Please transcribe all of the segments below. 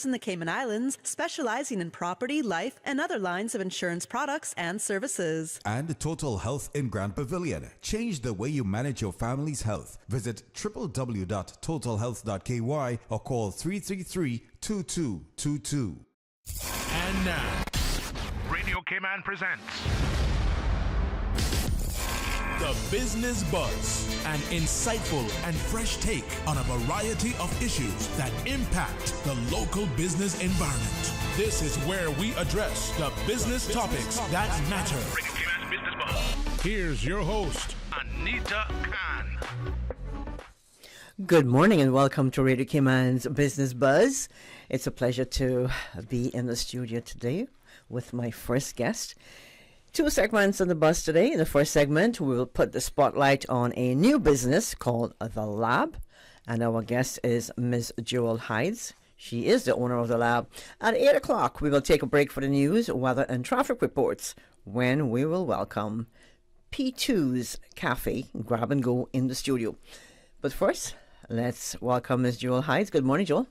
in the Cayman Islands, specializing in property, life, and other lines of insurance products and services. And Total Health in Grand Pavilion. Change the way you manage your family's health. Visit www.totalhealth.ky or call 333-2222. And now, Radio Cayman presents The Business Buzz, an insightful and fresh take on a variety of issues that impact the local business environment. This is where we address the business topics that matter. Radio Cayman's Business Buzz. Here's your host, Anita Khan. Good morning and welcome to Radio Cayman's Business Buzz. It's a pleasure to be in the studio today with my first guest. Two segments on the bus today. In the first segment, we will put the spotlight on a new business called The Lab. And our guest is Ms. Jewel Hides. She is the owner of The Lab. At 8 o'clock, we will take a break for the news, weather, and traffic reports, when we will welcome P2's Cafe, Grab and Go, in the studio. But first, let's welcome Ms. Jewel Hides. Good morning, Jewel.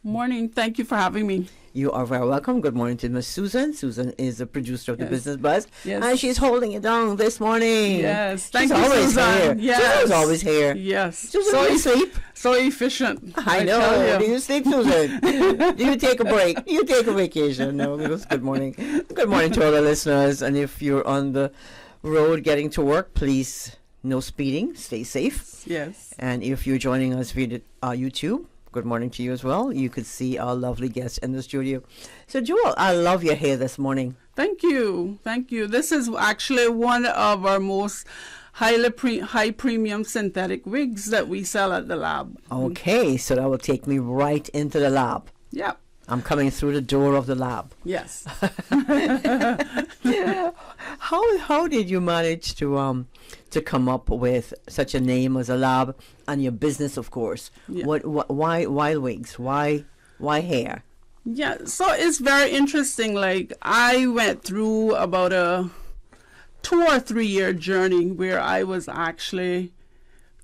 Morning. Thank you for having me. You are very welcome. Good morning to Miss Susan. Susan is the producer of the Business Buzz. Yes. And she's holding it down this morning. Yes. She's always here. Yes. Susan's always here. Yes. Susan, do you sleep? So efficient. I know. Do you sleep, Susan? Do you take a break? Do you take a vacation? No, because good morning. Good morning to all the listeners. And if you're on the road getting to work, please, no speeding. Stay safe. Yes. And if you're joining us via YouTube, good morning to you as well. You could see our lovely guest in the studio. So, Jewel, I love your hair this morning. Thank you. Thank you. This is actually one of our most high premium synthetic wigs that we sell at the lab. Okay, so that will take me right into the lab. Yep. I'm coming through the door of the lab. Yes. How did you manage to come up with such a name as a lab and your business, of course? Yeah. Why wigs? Why hair? Yeah. So it's very interesting. Like, I went through about a 2 or 3 year journey where I was actually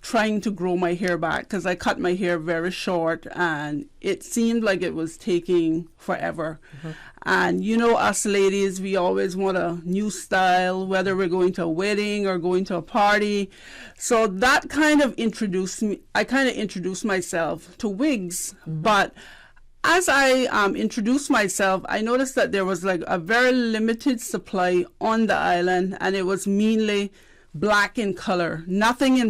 trying to grow my hair back because I cut my hair very short and it seemed like it was taking forever. Mm-hmm. And you know, us ladies, we always want a new style, whether we're going to a wedding or going to a party. So that kind of introduced me. I kind of introduced myself to wigs. Mm-hmm. But as I introduced myself, I noticed that there was like a very limited supply on the island, and it was mainly black in color. Nothing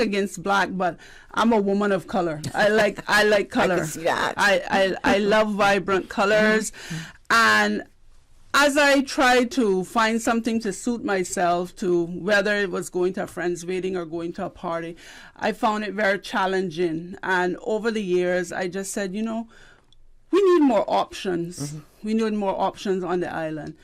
against black, but I'm a woman of color. I like color. I can see that. I love vibrant colors. Mm-hmm. And as I tried to find something to suit myself, to whether it was going to a friend's wedding or going to a party, I found it very challenging. And over the years, I just said, you know, we need more options. Mm-hmm. We need more options on the island.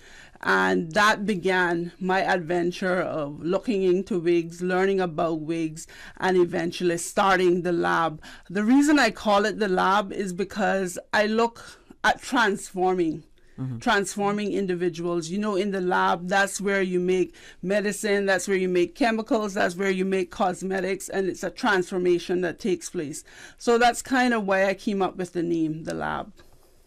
And that began my adventure of looking into wigs, learning about wigs, and eventually starting the lab. The reason I call it the lab is because I look at transforming individuals. You know, in the lab, that's where you make medicine, that's where you make chemicals, that's where you make cosmetics, and it's a transformation that takes place. So that's kind of why I came up with the name, the lab.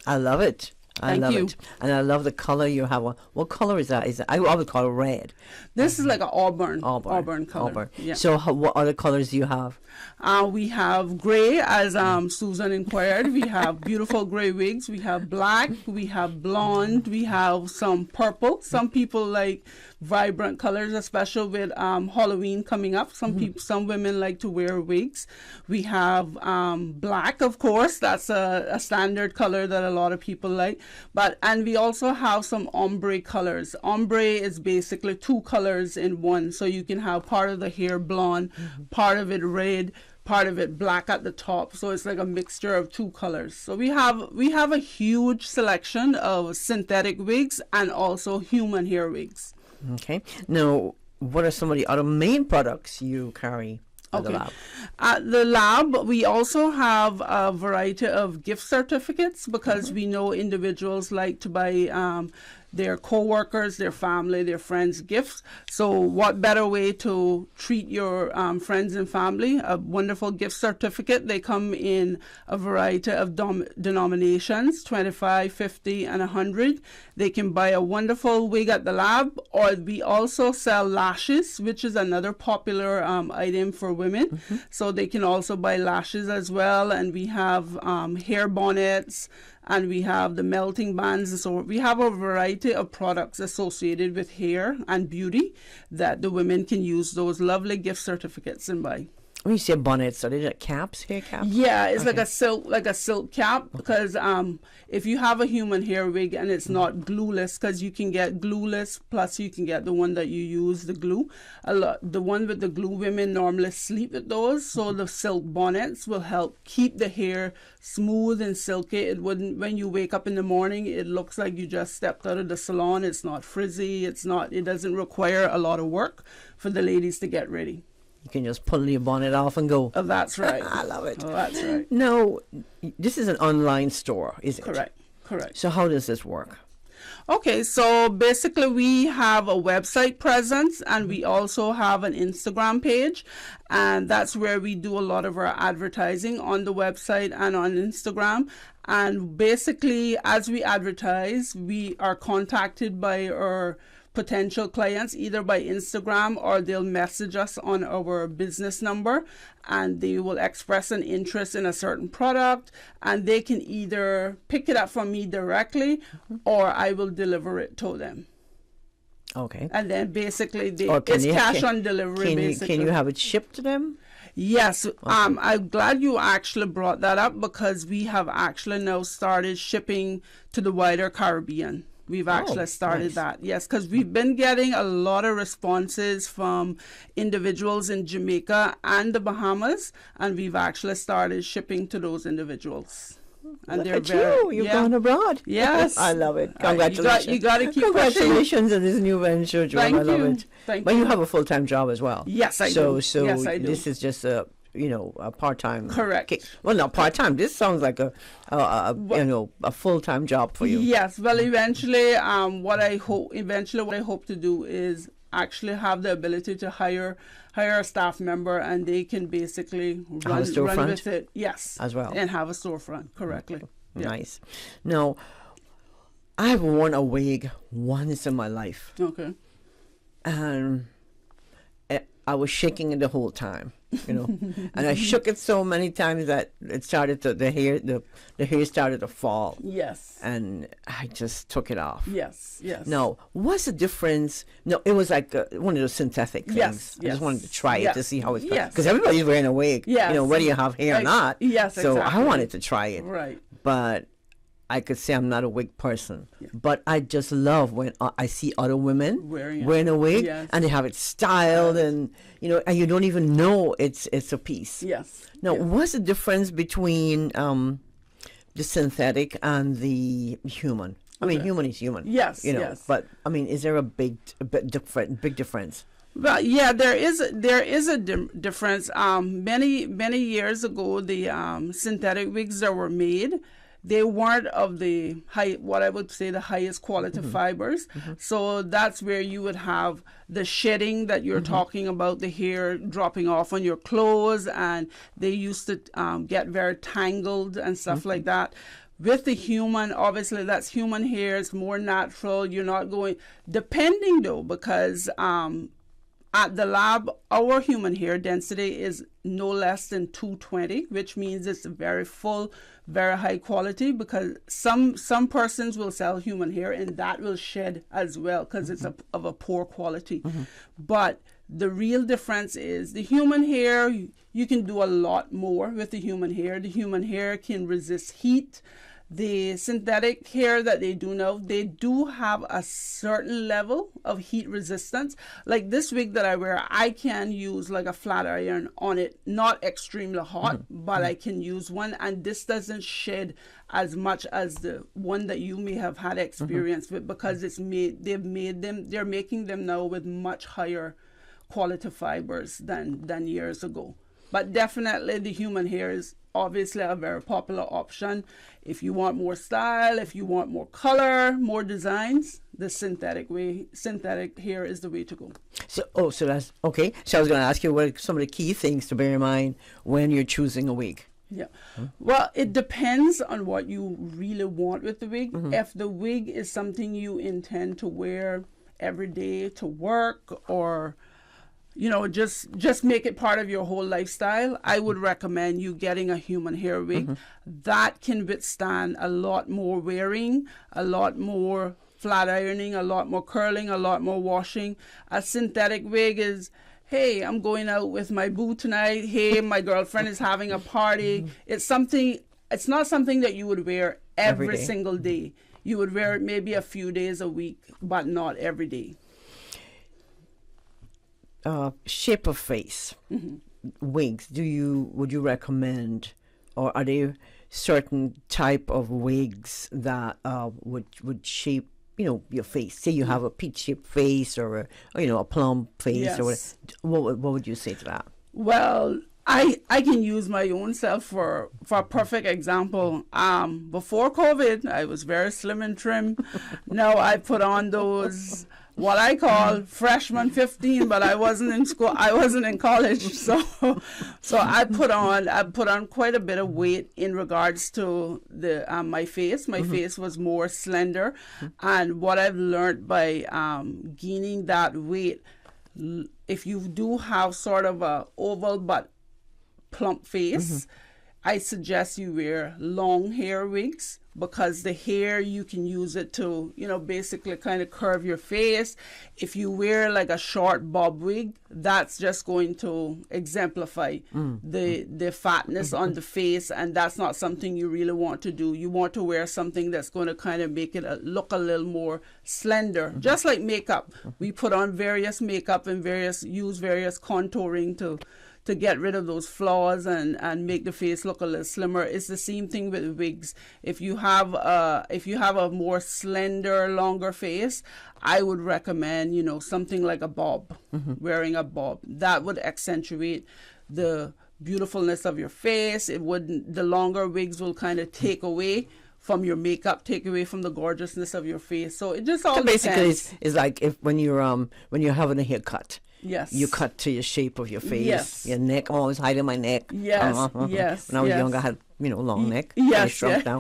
I love it. I love it. And I love the color you have. What color is that? I would call it red. This is like an auburn color. Auburn. Yeah. So what other colors do you have? We have gray, as Susan inquired. We have beautiful gray wigs. We have black. We have blonde. We have some purple. Some people like vibrant colors, especially with Halloween coming up. Some women like to wear wigs. We have black, of course. That's a standard color that a lot of people like. And we also have some ombre colors. Ombre is basically 2 colors in one. So you can have part of the hair blonde, part of it red, part of it black at the top. So it's like a mixture of 2 colors. So we have a huge selection of synthetic wigs and also human hair wigs. Okay. Now, what are some of the other main products you carry at the lab? At the lab, we also have a variety of gift certificates because we know individuals like to buy their co-workers, their family, their friends gifts. So what better way to treat your friends and family? A wonderful gift certificate. They come in a variety of denominations, 25, 50, and 100. They can buy a wonderful wig at the lab, or we also sell lashes, which is another popular item for women. So they can also buy lashes as well. And we have hair bonnets, and we have the melting bands. And so we have a variety of products associated with hair and beauty that the women can use those lovely gift certificates and buy. When you say bonnets, are they like caps, hair caps? Yeah, it's like a silk cap, because if you have a human hair wig and it's not glueless, because you can get glueless, plus you can get the one that you use the glue. The one with the glue, women normally sleep with those, so the silk bonnets will help keep the hair smooth and silky. It wouldn't, when you wake up in the morning, it looks like you just stepped out of the salon. It's not frizzy. It doesn't require a lot of work for the ladies to get ready. You can just pull your bonnet off and go. Oh, that's right. I love it. Oh, that's right. Now, this is an online store, is it? Correct. So how does this work? Okay, so basically we have a website presence, and we also have an Instagram page, and that's where we do a lot of our advertising, on the website and on Instagram. And basically, as we advertise, we are contacted by our potential clients either by Instagram, or they'll message us on our business number, and they will express an interest in a certain product, and they can either pick it up from me directly, or I will deliver it to them. Okay. And then basically it's cash on delivery. Can you have it shipped to them? Yes. Okay. I'm glad you actually brought that up, because we have actually now started shipping to the wider Caribbean. We've actually started that. Yes, because we've been getting a lot of responses from individuals in Jamaica and the Bahamas, and we've actually started shipping to those individuals. And Look at you've gone abroad. Yes. I love it. Congratulations. You got to keep Congratulations on this new venture, Joan. Thank I love you. it. But you have a full-time job as well. Yes, I do. So yes, I do. This is just a part-time. Correct. Well, not part-time. This sounds like a full-time job for you. Yes. Well, eventually, what I hope to do is actually have the ability to hire a staff member, and they can basically run with it. Yes. As well. And have a storefront. Correctly. Yeah. Nice. Now, I've worn a wig once in my life. Okay. And I was shaking it the whole time, and I shook it so many times that it started to the hair started to fall. Yes. And I just took it off. Yes. Now, what's the difference? No, it was like one of those synthetic things. Yes. I just wanted to try it to see how it's Yes. because everybody's wearing a wig. Yes. Whether you have hair or not. Yes. So exactly. I wanted to try it. Right. But I could say I'm not a wig person, but I just love when I see other women wearing a wig, and they have it styled, and and you don't even know it's a piece. Yes. Now, what's the difference between the synthetic and the human? I mean, human is human. Yes. But I mean, is there a big difference? Well, yeah, there is a difference. Many years ago, the synthetic wigs that were made, they weren't of the what I would say the highest quality fibers. So that's where you would have the shedding that you're talking about, the hair dropping off on your clothes, and they used to get very tangled and stuff like that. With the human, obviously that's human hair. It's more natural. You're not going, depending though, because at the lab, our human hair density is no less than 220, which means it's very full, very high quality, because some persons will sell human hair and that will shed as well because it's of a poor quality. But the real difference is the human hair, you can do a lot more with the human hair. The human hair can resist heat. The synthetic hair that they do now, they do have a certain level of heat resistance. Like this wig that I wear, I can use like a flat iron on it, not extremely hot, but I can use one, and this doesn't shed as much as the one that you may have had experience with, because they're making them now with much higher quality fibers than years ago. But definitely the human hair is obviously a very popular option. If you want more style, if you want more color, more designs, the synthetic hair is the way to go. So that's okay. So I was going to ask you what are some of the key things to bear in mind when you're choosing a wig. Yeah. Well, it depends on what you really want with the wig. If the wig is something you intend to wear every day to work, or just make it part of your whole lifestyle, I would recommend you getting a human hair wig. That can withstand a lot more wearing, a lot more flat ironing, a lot more curling, a lot more washing. A synthetic wig is, hey, I'm going out with my boo tonight. Hey, my girlfriend is having a party. It's not something that you would wear every single day. You would wear it maybe a few days a week, but not every day. Shape of face, wigs. Would you recommend, or are there certain type of wigs that would shape your face? Say you have a peach-shaped face or a plum face, yes. or what would you say to that? Well, I can use my own self for a perfect example. Before COVID, I was very slim and trim. Now I put on those what I call freshman 15, but I wasn't in school. I wasn't in college, so I put on quite a bit of weight in regards to the my face. My face was more slender, and what I've learned by gaining that weight, if you do have sort of a oval but plump face, I suggest you wear long hair wigs, because the hair, you can use it to, basically kind of curve your face. If you wear like a short bob wig, that's just going to exemplify the fatness on the face, and that's not something you really want to do. You want to wear something that's going to kind of make it look a little more slender, just like makeup. We put on various makeup and use various contouring to get rid of those flaws and make the face look a little slimmer. It's the same thing with wigs. If you have a more slender, longer face, I would recommend, something like a bob, wearing a bob. That would accentuate the beautifulness of your face. The longer wigs will kind of take away from your makeup, take away from the gorgeousness of your face. So it just all basically depends. it's like when you're having a haircut. Yes. You cut to your shape of your face. Yes. Your neck. I'm always hiding my neck. Yes. Yes. When I was yes. younger, I had long neck. Yes. I shrunk down.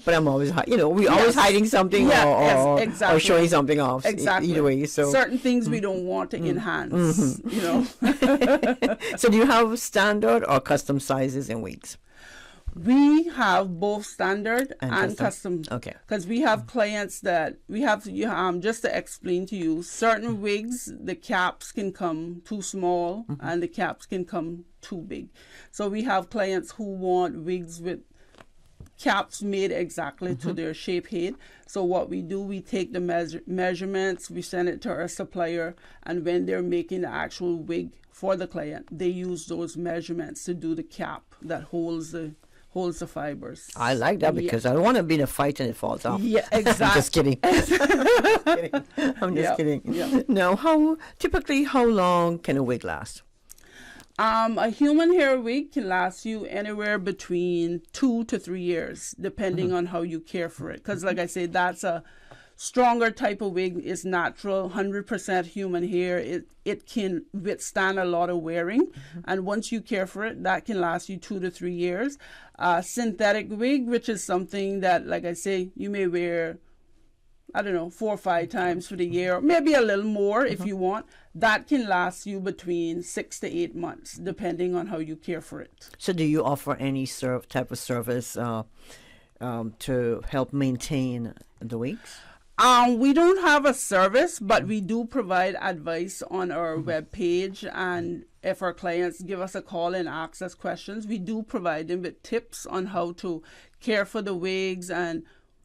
But I'm always we always hiding something or exactly. or showing something off. Exactly. Either way. So certain things we don't want to enhance. So do you have standard or custom sizes in wigs? We have both standard and custom. Okay. Because we have clients that we have just to explain to you, certain wigs, the caps can come too small and the caps can come too big. So we have clients who want wigs with caps made exactly to their shape head. So what we do, we take the measurements, we send it to our supplier, and when they're making the actual wig for the client, they use those measurements to do the cap that holds the fibers. I like that because I don't want to be in a fight and it falls off. Yeah, exactly. I'm just kidding. I'm just kidding. Yeah. Now, how long can a wig last? A human hair wig can last you anywhere between 2 to 3 years, depending on how you care for it. Because, like I say, that's a stronger type of wig. Is natural, 100% human hair. It can withstand a lot of wearing, and once you care for it, that can last you 2 to 3 years. Synthetic wig, which is something that, like I say, you may wear, 4 or 5 times for the year, maybe a little more if you want. That can last you between 6 to 8 months, depending on how you care for it. So do you offer any type of service to help maintain the wigs? We don't have a service, but we do provide advice on our webpage, and if our clients give us a call and ask us questions, we do provide them with tips on how to care for the wigs and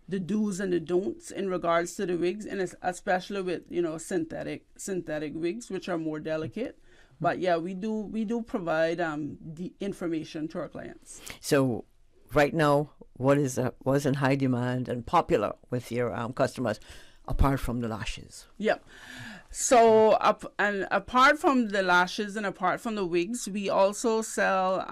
the do's and the don'ts in regards to the wigs, and especially with synthetic wigs, which are more delicate. But yeah, we do provide the information to our clients. So right now, what is in high demand and popular with your customers? apart from the lashes? Yep. So, and apart from the lashes and apart from the wigs, we also sell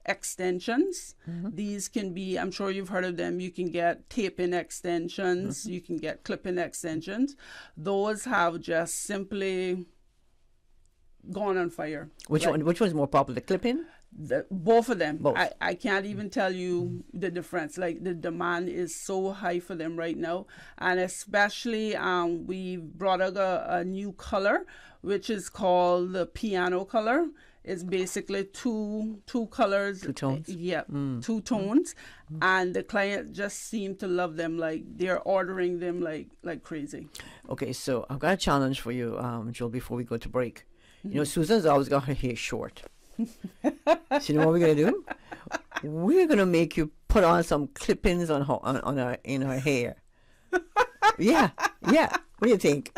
extensions. These can be, I'm sure you've heard of them. You can get tape-in extensions. You can get clip-in extensions. Those have just simply gone on fire. Which one's more popular, the clip-in? Both of them. Both. I can't even tell you the difference. Like, the demand is so high for them right now, and especially we brought out a new color, which is called the piano color. It's basically two colors. 2 tones. Yeah, 2 tones, and the client just seem to love them. Like, they're ordering them like crazy. Okay, so I've got a challenge for you, Joel, before we go to break. You know, Susan's always got her hair short. So you know what we're gonna do? We're gonna make you put on some clip-ins in her hair. Yeah. What do you think?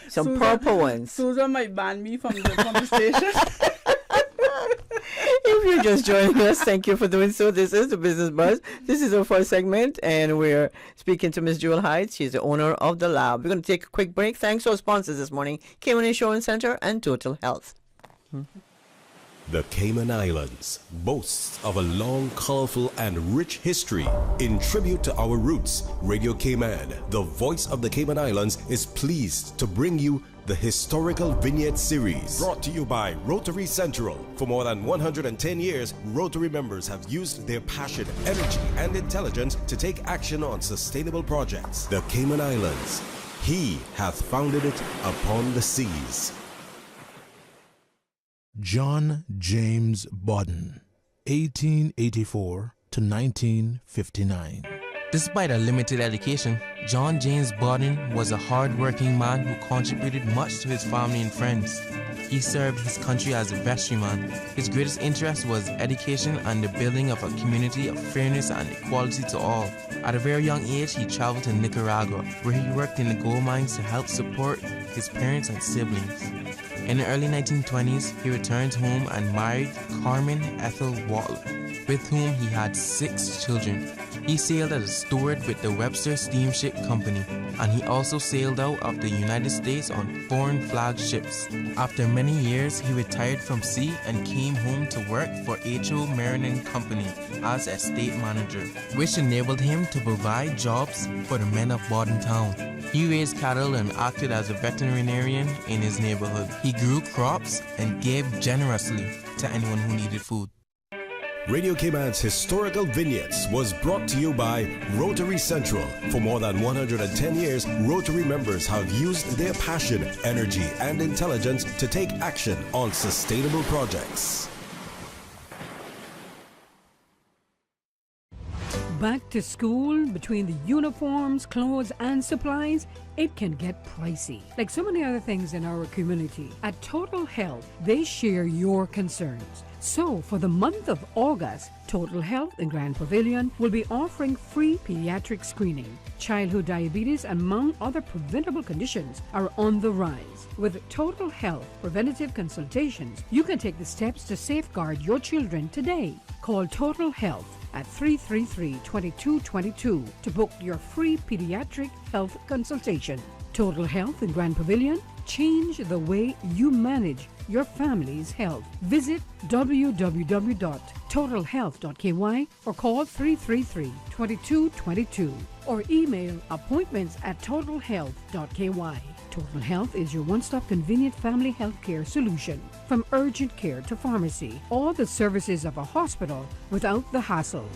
Some purple ones. Susan might ban me from the station. If you're just joining us, thank you for doing so. This is the Business Buzz. This is our first segment, and we're speaking to Ms. Jewel Hyde. She's the owner of the lab. We're going to take a quick break. Thanks to our sponsors this morning, Cayman Insurance Center and Total Health. The Cayman Islands boasts of a long, colorful, and rich history. In tribute to our roots, Radio Cayman, the voice of the Cayman Islands, is pleased to bring you the Historical Vignette Series, brought to you by Rotary Central. For more than 110 years, Rotary members have used their passion, energy, and intelligence to take action on sustainable projects. The Cayman Islands, he hath founded it upon the seas. John James Bodden, 1884 to 1959. Despite a limited education, John James Bodden was a hard-working man who contributed much to his family and friends. He served his country as a vestryman. His greatest interest was education and the building of a community of fairness and equality to all. At a very young age, he traveled to Nicaragua, where he worked in the gold mines to help support his parents and siblings. In the early 1920s, he returned home and married Carmen Ethel Wall, with whom he had 6 children. He sailed as a steward with the Webster Steamship Company, and he also sailed out of the United States on foreign flag ships. After many years, he retired from sea and came home to work for H.O. Marine Company as estate manager, which enabled him to provide jobs for the men of Bodden Town. He raised cattle and acted as a veterinarian in his neighborhood. He grew crops and gave generously to anyone who needed food. Radio Cayman's Historical Vignettes was brought to you by Rotary Central. For more than 110 years, Rotary members have used their passion, energy, and intelligence to take action on sustainable projects. Back to school, between the uniforms, clothes, and supplies, it can get pricey. Like so many other things in our community, at Total Health, they share your concerns. So, for the month of August, Total Health in Grand Pavilion will be offering free pediatric screening. Childhood diabetes, among other preventable conditions, are on the rise. With Total Health preventative consultations, you can take the steps to safeguard your children today. Call Total Health at 333-2222 to book your free pediatric health consultation. Total Health in Grand Pavilion, change the way you manage your family's health. Visit www.totalhealth.ky or call 333-2222 or email appointments@totalhealth.ky. Total Health is your one-stop convenient family health care solution. From urgent care to pharmacy, all the services of a hospital without the hassle.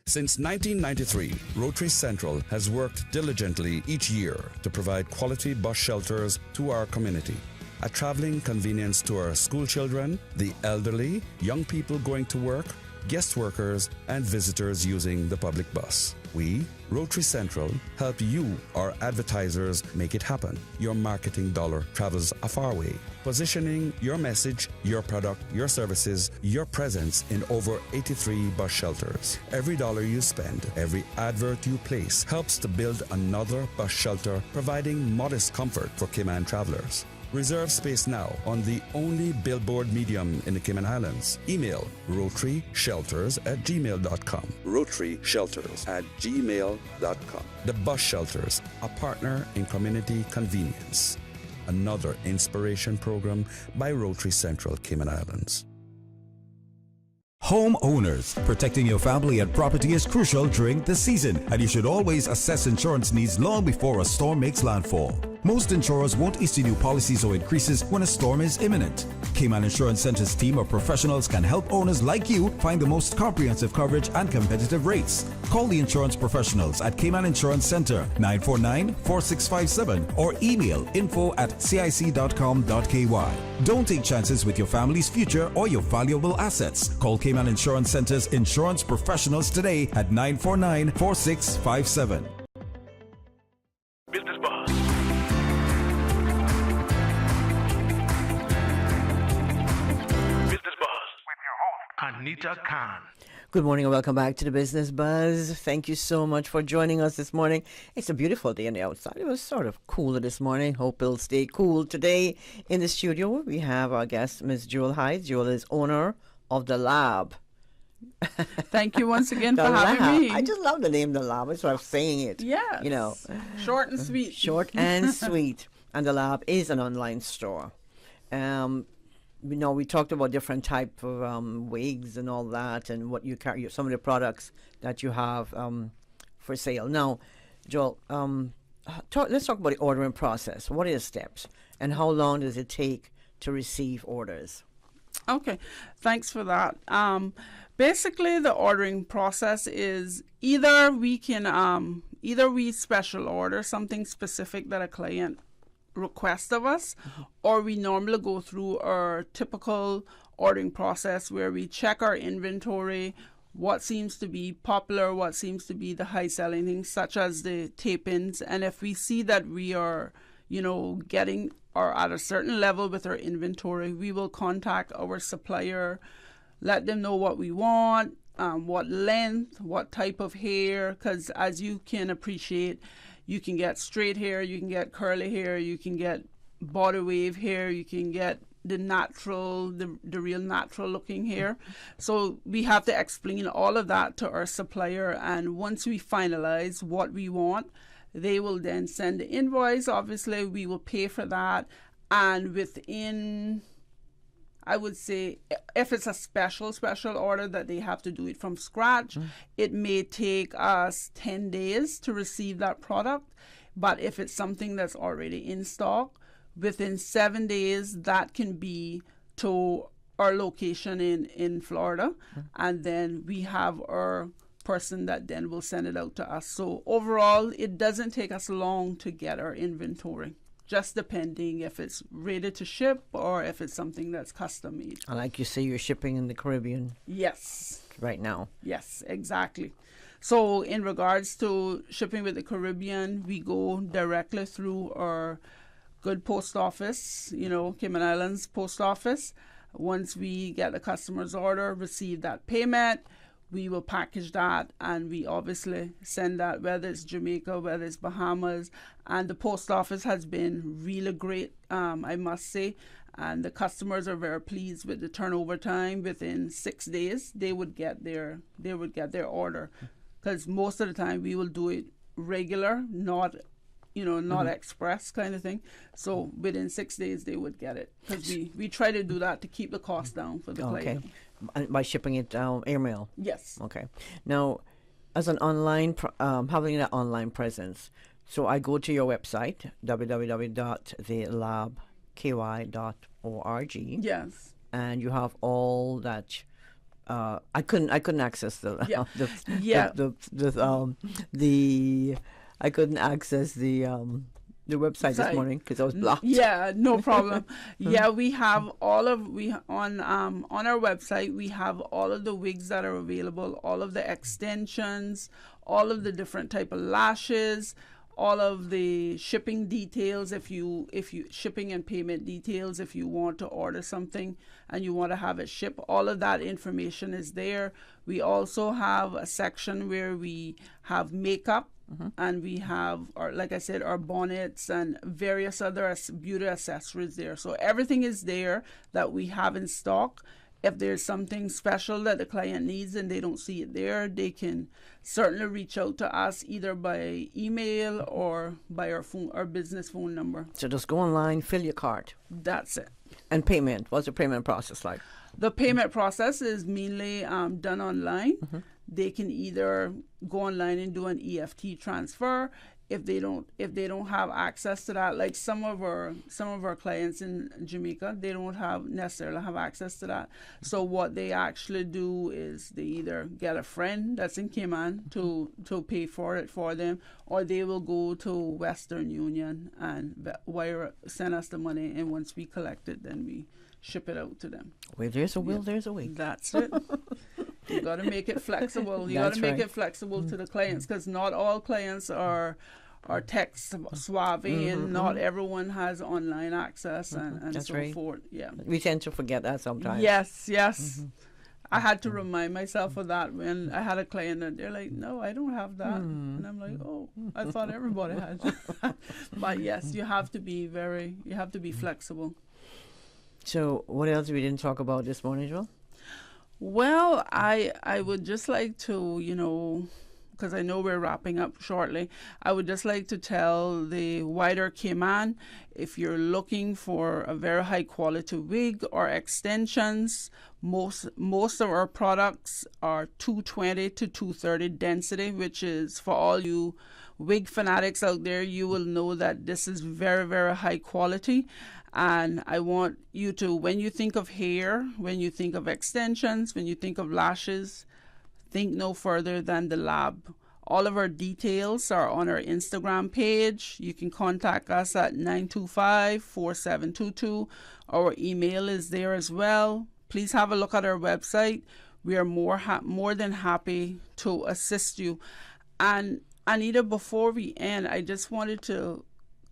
Since 1993, Rotary Central has worked diligently each year to provide quality bus shelters to our community. A traveling convenience to our school children, the elderly, young people going to work, guest workers, and visitors using the public bus. We, Rotary Central, help you, our advertisers, make it happen. Your marketing dollar travels a far way. Positioning your message, your product, your services, your presence in over 83 bus shelters. Every dollar you spend, every advert you place helps to build another bus shelter, providing modest comfort for Cayman travelers. Reserve space now on the only billboard medium in the Cayman Islands. Email rotaryshelters@gmail.com. rotaryshelters@gmail.com. The Bus Shelters, a partner in community convenience. Another inspiration program by Rotary Central Cayman Islands. Homeowners, protecting your family and property is crucial during the season, and you should always assess insurance needs long before a storm makes landfall. Most insurers won't issue new policies or increases when a storm is imminent. Cayman Insurance Center's team of professionals can help owners like you find the most comprehensive coverage and competitive rates. Call the insurance professionals at Cayman Insurance Center 949-4657 or email info@cic.com.ky. Don't take chances with your family's future or your valuable assets. Call Cayman Insurance Center's insurance professionals today at 949-4657. Business Buzz. Business Buzz with your host, Anita Khan. Good morning and welcome back to the Business Buzz. Thank you so much for joining us this morning. It's a beautiful day on the outside. It was sort of cooler this morning. Hope it'll stay cool. Today in the studio, we have our guest, Ms. Jewel Hyde. Jewel is owner of The Lab. Thank you once again The for Lab. having me. I just love the name The Lab. That's why I'm saying it. Yes. You know, Short and sweet. short and sweet. And The Lab is an online store. We talked about different type of wigs and all that, and what you carry, some of the products that you have for sale. Now, Joel, let's talk about the ordering process. What are the steps, and how long does it take to receive orders? Okay, thanks for that. Basically, the ordering process is either we special order something specific that a client request of us, or we normally go through our typical ordering process where we check our inventory, what seems to be popular, what seems to be the high selling things, such as the tape-ins, and if we see that we are, getting or at a certain level with our inventory, we will contact our supplier, let them know what we want, what length, what type of hair, because as you can appreciate, you can get straight hair, you can get curly hair, you can get body wave hair, you can get the natural, the real natural looking hair. So we have to explain all of that to our supplier, and once we finalize what we want, they will then send the invoice. Obviously, we will pay for that, and within, I would say, if it's a special order that they have to do it from scratch, it may take us 10 days to receive that product. But if it's something that's already in stock, within 7 days, that can be to our location in Florida. And then we have our person that then will send it out to us. So overall, it doesn't take us long to get our inventory, just depending if it's ready to ship or if it's something that's custom made. And like you say, you're shipping in the Caribbean. Yes. Right now. Yes, exactly. So in regards to shipping with the Caribbean, we go directly through our good post office, Cayman Islands post office. Once we get the customer's order, receive that payment, we will package that, and we obviously send that, whether it's Jamaica, whether it's Bahamas. And the post office has been really great, I must say. And the customers are very pleased with the turnover time. Within 6 days, they would get their order. Because most of the time we will do it regular, not express kind of thing. So within 6 days they would get it, because we try to do that to keep the cost down for the client. By shipping it airmail. Yes. Okay. Now, as an online, having that online presence, so I go to your website, www.thelabky.org. Yes. And you have all that. I couldn't access the I couldn't access the website this morning because I was blocked. Yeah, no problem. Yeah, we have on our website, we have all of the wigs that are available, all of the extensions, all of the different type of lashes, all of the shipping details, if you shipping and payment details, if you want to order something and you want to have it shipped, all of that information is there. We also have a section where we have makeup, and we have, like I said, our bonnets and various other beauty accessories there. So everything is there that we have in stock. If there's something special that the client needs and they don't see it there, they can certainly reach out to us either by email or by our business phone number. So just go online, fill your cart. That's it. And payment, what's the payment process like? The payment process is mainly done online. They can either go online and do an EFT transfer. If they don't have access to that, like some of our clients in Jamaica, they don't necessarily have access to that. So what they actually do is they either get a friend that's in Cayman to pay for it for them, or they will go to Western Union and send us the money, and once we collect it, then we ship it out to them. Where there's a will, there's a way. That's it. You got to make it flexible. You got to make it flexible to the clients, because not all clients are tech savvy, and not everyone has online access and so forth. Yeah, we tend to forget that sometimes. Yes. I had to remind myself of that when I had a client and they're like, "No, I don't have that," and I'm like, "Oh, I thought everybody had." But yes, you have to be flexible. So, what else we didn't talk about this morning, Joel? Well, I would just like to, because I know we're wrapping up shortly, I would just like to tell the wider Cayman, if you're looking for a very high quality wig or extensions, most of our products are 220 to 230 density, which is, for all you wig fanatics out there, you will know that this is very, very high quality. And I want you to, when you think of hair, when you think of extensions, when you think of lashes, think no further than the lab. All of our details are on our Instagram page. You can contact us at 925-4722. Our email is there as well. Please have a look at our website. We are more than happy to assist you. And Anita, before we end, I just wanted to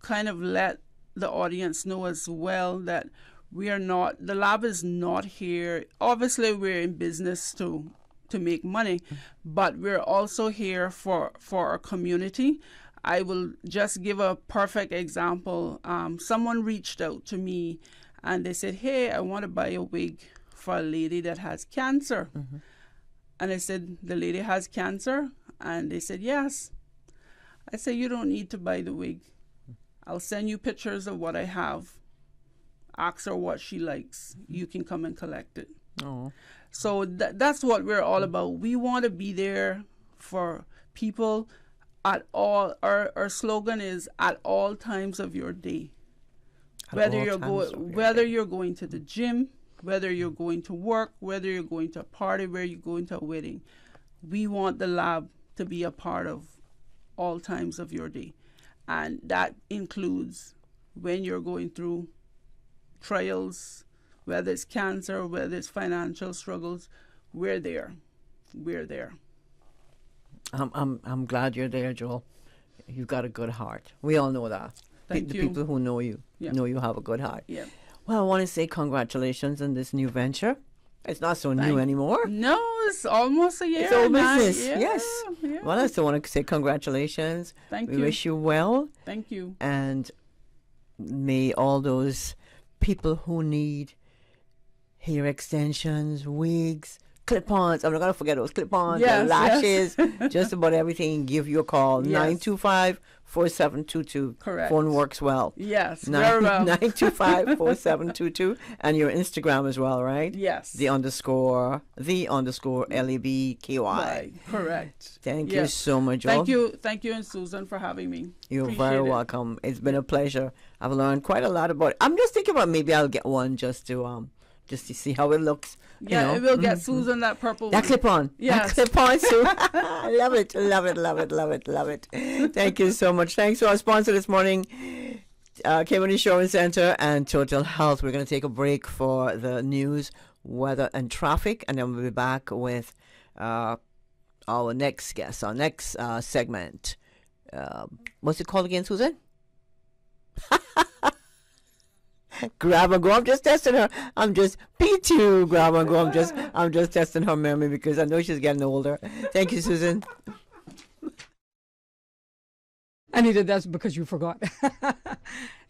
kind of let the audience know as well that the lab is not here. Obviously, we're in business to make money, but we're also here for our community. I will just give a perfect example. Someone reached out to me and they said, "Hey, I want to buy a wig for a lady that has cancer." And I said, "The lady has cancer?" And they said, "Yes." I said, "You don't need to buy the wig. I'll send you pictures of what I have. Ask her what she likes. You can come and collect it." Oh. So that's what we're all about. We want to be there for people at all. Our slogan is at all times of your day. Whether you're going to the gym, whether you're going to work, whether you're going to a party, whether you're going to a wedding, we want the lab to be a part of all times of your day. And that includes when you're going through trials, whether it's cancer, whether it's financial struggles. We're there. We're there. I'm glad you're there, Joel. You've got a good heart. We all know that. Thank the you. people who know you know you have a good heart. Yeah. Well, I want to say congratulations on this new venture. It's not so new anymore. No, it's almost a year. It's old business. Yeah, Yes. yeah. Well, I still want to say congratulations. Thank we you. wish you well. Thank you. And may all those people who need hair extensions, wigs, clip-ons, I'm not going to forget those clip-ons, Yes, lashes, just about everything, give you a call. Yes. 925-4722. Correct. Phone works well. Yes, very well. 925-4722. And your Instagram as well, right? Yes. The underscore LEBKY. Right. Correct. Thank you so much, Joel. Thank you, and Susan, for having me. You're Appreciate very it. welcome. It's been a pleasure. I've learned quite a lot about it. I'm just thinking about maybe I'll get one just to see how it looks. Yeah, you know? we'll get Susan that purple That one. clip on. Yes. That clip on, Sue. Love it, love it, love it, love it, love it. Thank you so much. Thanks to our sponsor this morning, Cayman Insurance Center and Total Health. We're going to take a break for the news, weather, and traffic, and then we'll be back with our next guest, our next segment. what's it called again, Susan? Grab and go. I'm just testing her. I'm just P2. Grab and go. I'm just testing her memory because I know she's getting older. Thank you, Susan. Anita, that's because you forgot.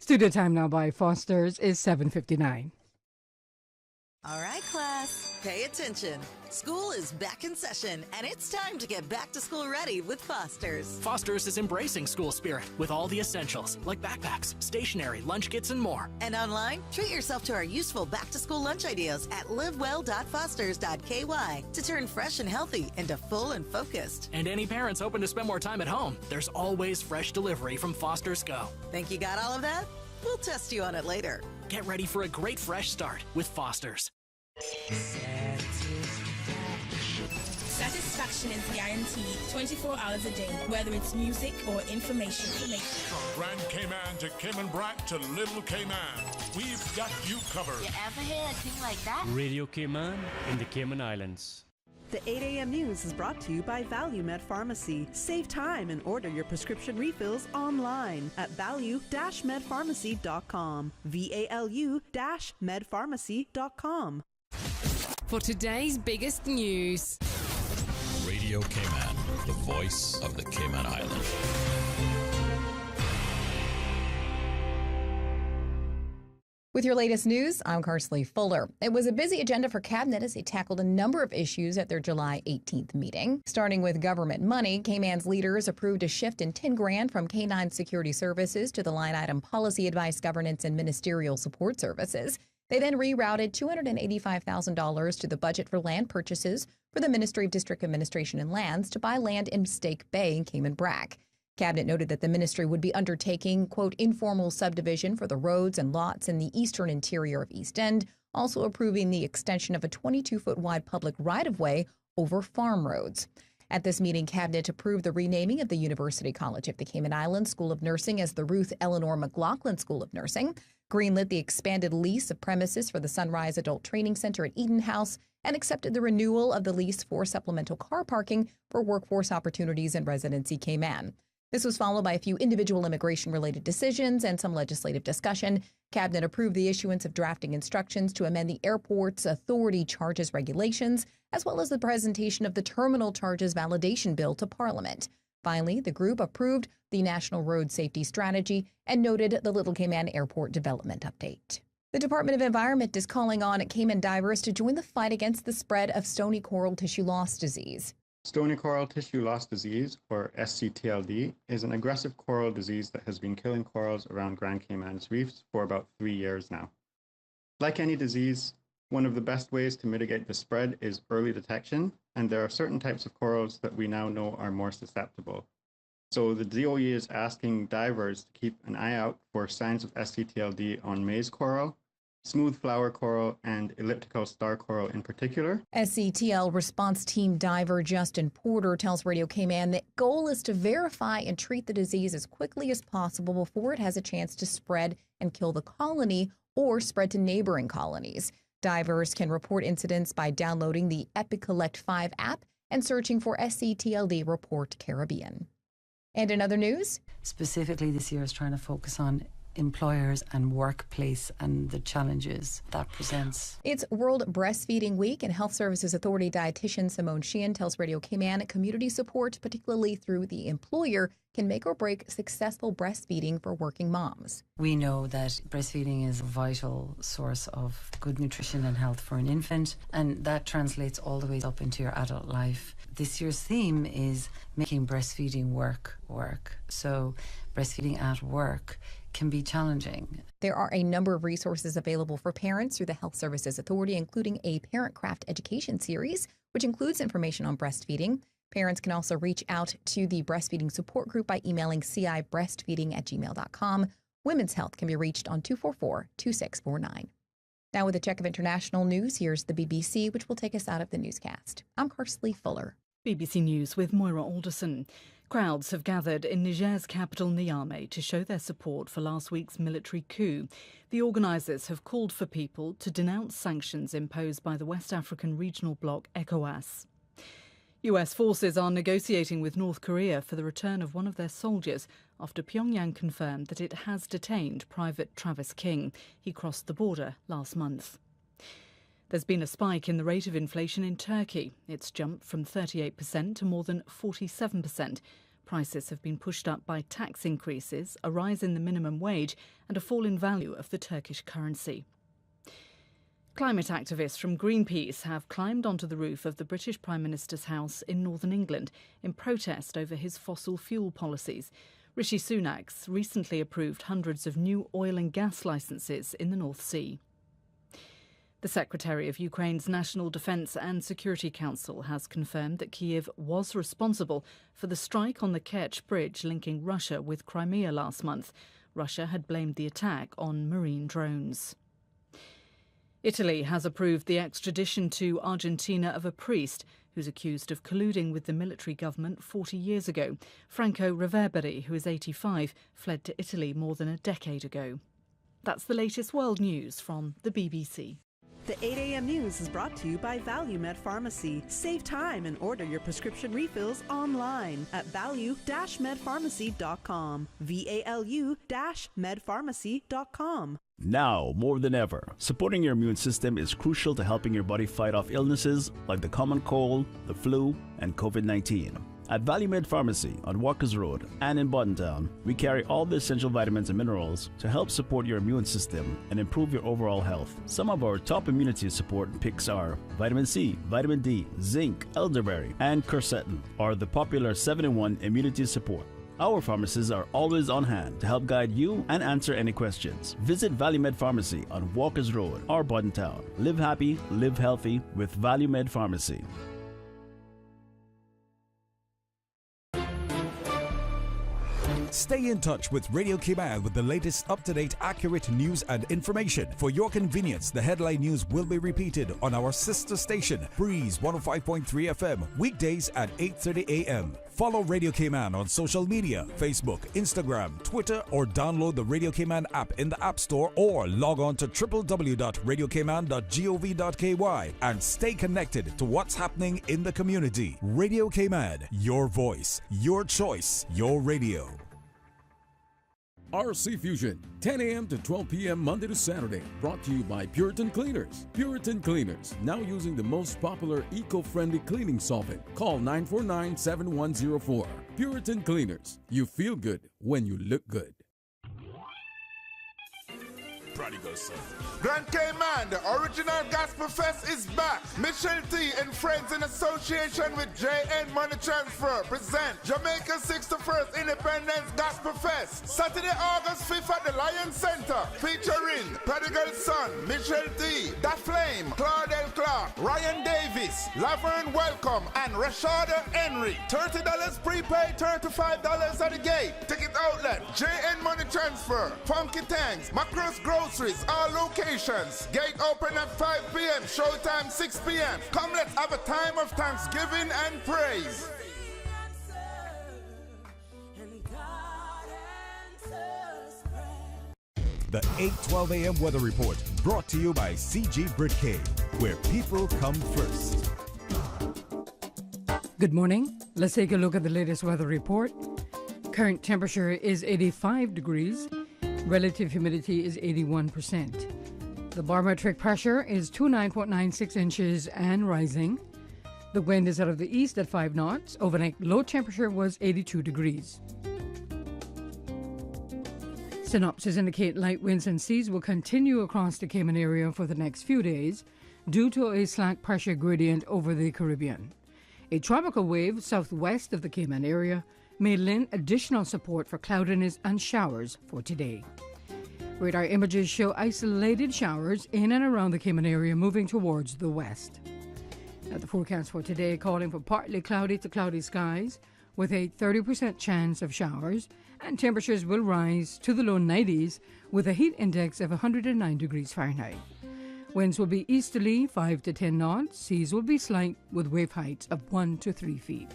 Studio time now by Foster's is 7:59. All right, class, pay attention. School is back in session, and it's time to get back to school ready with Foster's. Foster's is embracing school spirit with all the essentials like backpacks, stationery, lunch kits, and more. And online, treat yourself to our useful back-to-school lunch ideas at livewell.fosters.ky to turn fresh and healthy into full and focused. And any parents hoping to spend more time at home, there's always fresh delivery from Foster's Go. Think you got all of that? We'll test you on it later. Get ready for a great fresh start with Foster's. Satisfaction is guaranteed 24 hours a day, whether it's music or information. From Grand Cayman to Cayman Brac to Little Cayman, we've got you covered. You ever hear a thing like that? Radio Cayman in the Cayman Islands. The 8 a.m. news is brought to you by ValueMed Pharmacy. Save time and order your prescription refills online at value-medpharmacy.com. VALU-medpharmacy.com. For today's biggest news. Radio Cayman, the voice of the Cayman Islands. With your latest news, I'm Carsley Fuller. It was a busy agenda for Cabinet as they tackled a number of issues at their July 18th meeting. Starting with government money, Cayman's leaders approved a shift in $10,000 from K-9 Security Services to the line item Policy Advice, Governance, and Ministerial Support Services. They then rerouted $285,000 to the budget for land purchases for the Ministry of District Administration and Lands to buy land in Mistake Bay in Cayman Brac. Cabinet noted that the ministry would be undertaking, quote, informal subdivision for the roads and lots in the eastern interior of East End, also approving the extension of a 22-foot wide public right-of-way over farm roads. At this meeting, Cabinet approved the renaming of the University College of the Cayman Islands School of Nursing as the Ruth Eleanor McLaughlin School of Nursing, greenlit the expanded lease of premises for the Sunrise Adult Training Center at Eden House, and accepted the renewal of the lease for supplemental car parking for workforce opportunities in Residency Cayman. This was followed by a few individual immigration-related decisions and some legislative discussion. Cabinet approved the issuance of drafting instructions to amend the airport's authority charges regulations, as well as the presentation of the terminal charges validation bill to Parliament. Finally, the group approved the National Road Safety Strategy and noted the Little Cayman Airport Development Update. The Department of Environment is calling on Cayman divers to join the fight against the spread of stony coral tissue loss disease. Stony coral tissue loss disease, or SCTLD, is an aggressive coral disease that has been killing corals around Grand Cayman's reefs for about 3 years now. Like any disease, one of the best ways to mitigate the spread is early detection, and there are certain types of corals that we now know are more susceptible. So the DOE is asking divers to keep an eye out for signs of SCTLD on maize coral, smooth flower coral, and elliptical star coral in particular. SCTL response team diver Justin Porter tells Radio Cayman the goal is to verify and treat the disease as quickly as possible before it has a chance to spread and kill the colony or spread to neighboring colonies. Divers can report incidents by downloading the EpiCollect 5 app and searching for SCTLD Report Caribbean. And in other news, specifically this year is trying to focus on employers and workplace and the challenges that presents. It's World Breastfeeding Week, and Health Services Authority dietitian Simone Sheehan tells Radio Cayman community support, particularly through the employer, can make or break successful breastfeeding for working moms. We know that breastfeeding is a vital source of good nutrition and health for an infant, and that translates all the way up into your adult life. This year's theme is making breastfeeding work. So breastfeeding at work can be challenging. There are a number of resources available for parents through the Health Services Authority, including a Parent Craft education series, which includes information on breastfeeding. Parents can also reach out to the breastfeeding support group by emailing cibreastfeeding@gmail.com. Women's Health can be reached on 244-2649. Now with a check of international news, here's the BBC, which will take us out of the newscast. I'm Carsley Fuller. BBC News with Moira Alderson. Crowds have gathered in Niger's capital Niamey to show their support for last week's military coup. The organisers have called for people to denounce sanctions imposed by the West African regional bloc ECOWAS. US forces are negotiating with North Korea for the return of one of their soldiers after Pyongyang confirmed that it has detained Private Travis King. He crossed the border last month. There's been a spike in the rate of inflation in Turkey. It's jumped from 38% to more than 47%. Prices have been pushed up by tax increases, a rise in the minimum wage, and a fall in value of the Turkish currency. Climate activists from Greenpeace have climbed onto the roof of the British Prime Minister's house in northern England in protest over his fossil fuel policies. Rishi Sunak's recently approved hundreds of new oil and gas licences in the North Sea. The Secretary of Ukraine's National Defence and Security Council has confirmed that Kyiv was responsible for the strike on the Kerch Bridge linking Russia with Crimea last month. Russia had blamed the attack on marine drones. Italy has approved the extradition to Argentina of a priest who's accused of colluding with the military government 40 years ago. Franco Reverberi, who is 85, fled to Italy more than a decade ago. That's the latest world news from the BBC. The 8 a.m. news is brought to you by ValueMed Pharmacy. Save time and order your prescription refills online at value-medpharmacy.com. VALU-medpharmacy.com. Now, more than ever, supporting your immune system is crucial to helping your body fight off illnesses like the common cold, the flu, and COVID-19. At ValueMed Pharmacy on Walkers Road and in Buttontown, we carry all the essential vitamins and minerals to help support your immune system and improve your overall health. Some of our top immunity support picks are vitamin C, vitamin D, zinc, elderberry, and quercetin, or the popular 7-in-1 immunity support. Our pharmacists are always on hand to help guide you and answer any questions. Visit ValueMed Pharmacy on Walkers Road or Buttontown. Live happy, live healthy with ValueMed Pharmacy. Stay in touch with Radio Cayman with the latest up-to-date, accurate news and information. For your convenience, the headline news will be repeated on our sister station, Breeze 105.3 FM, weekdays at 8:30 a.m. Follow Radio Cayman on social media, Facebook, Instagram, Twitter, or download the Radio Cayman app in the App Store or log on to www.radiocayman.gov.ky and stay connected to what's happening in the community. Radio Cayman, your voice, your choice, your radio. RC Fusion, 10 a.m. to 12 p.m. Monday to Saturday. Brought to you by Puritan Cleaners. Puritan Cleaners, now using the most popular eco-friendly cleaning solvent. Call 949-7104. Puritan Cleaners. You feel good when you look good. Prodigal Son. Grand Cayman, the original Gospel Fest is back. Michelle T and friends in association with JN Money Transfer present Jamaica's 61st Independence Gospel Fest. Saturday, August 5th at the Lion Center. Featuring Prodigal Son, Michelle T, Da Flame, Claudel Clark, Ryan Davis, Laverne Welcome, and Rashada Henry. $30 prepaid, $35 at the gate. Ticket outlet, JN Money Transfer, Funky Tanks, Macross Groceries, all locations. Gate open at 5 p.m. Showtime 6 p.m. Come, let's have a time of thanksgiving and praise. The 8:12 a.m. weather report brought to you by CG Britcay, where people come first. Good morning. Let's take a look at the latest weather report. Current temperature is 85 degrees. Relative humidity is 81%. The barometric pressure is 29.96 inches and rising. The wind is out of the east at 5 knots. Overnight low temperature was 82 degrees. Synopsis indicate light winds and seas will continue across the Cayman area for the next few days due to a slack pressure gradient over the Caribbean. A tropical wave southwest of the Cayman area may lend additional support for cloudiness and showers for today. Radar images show isolated showers in and around the Cayman area moving towards the west. Now, the forecast for today calling for partly cloudy to cloudy skies with a 30% chance of showers, and temperatures will rise to the low 90s with a heat index of 109 degrees Fahrenheit. Winds will be easterly 5 to 10 knots. Seas will be slight with wave heights of 1 to 3 feet.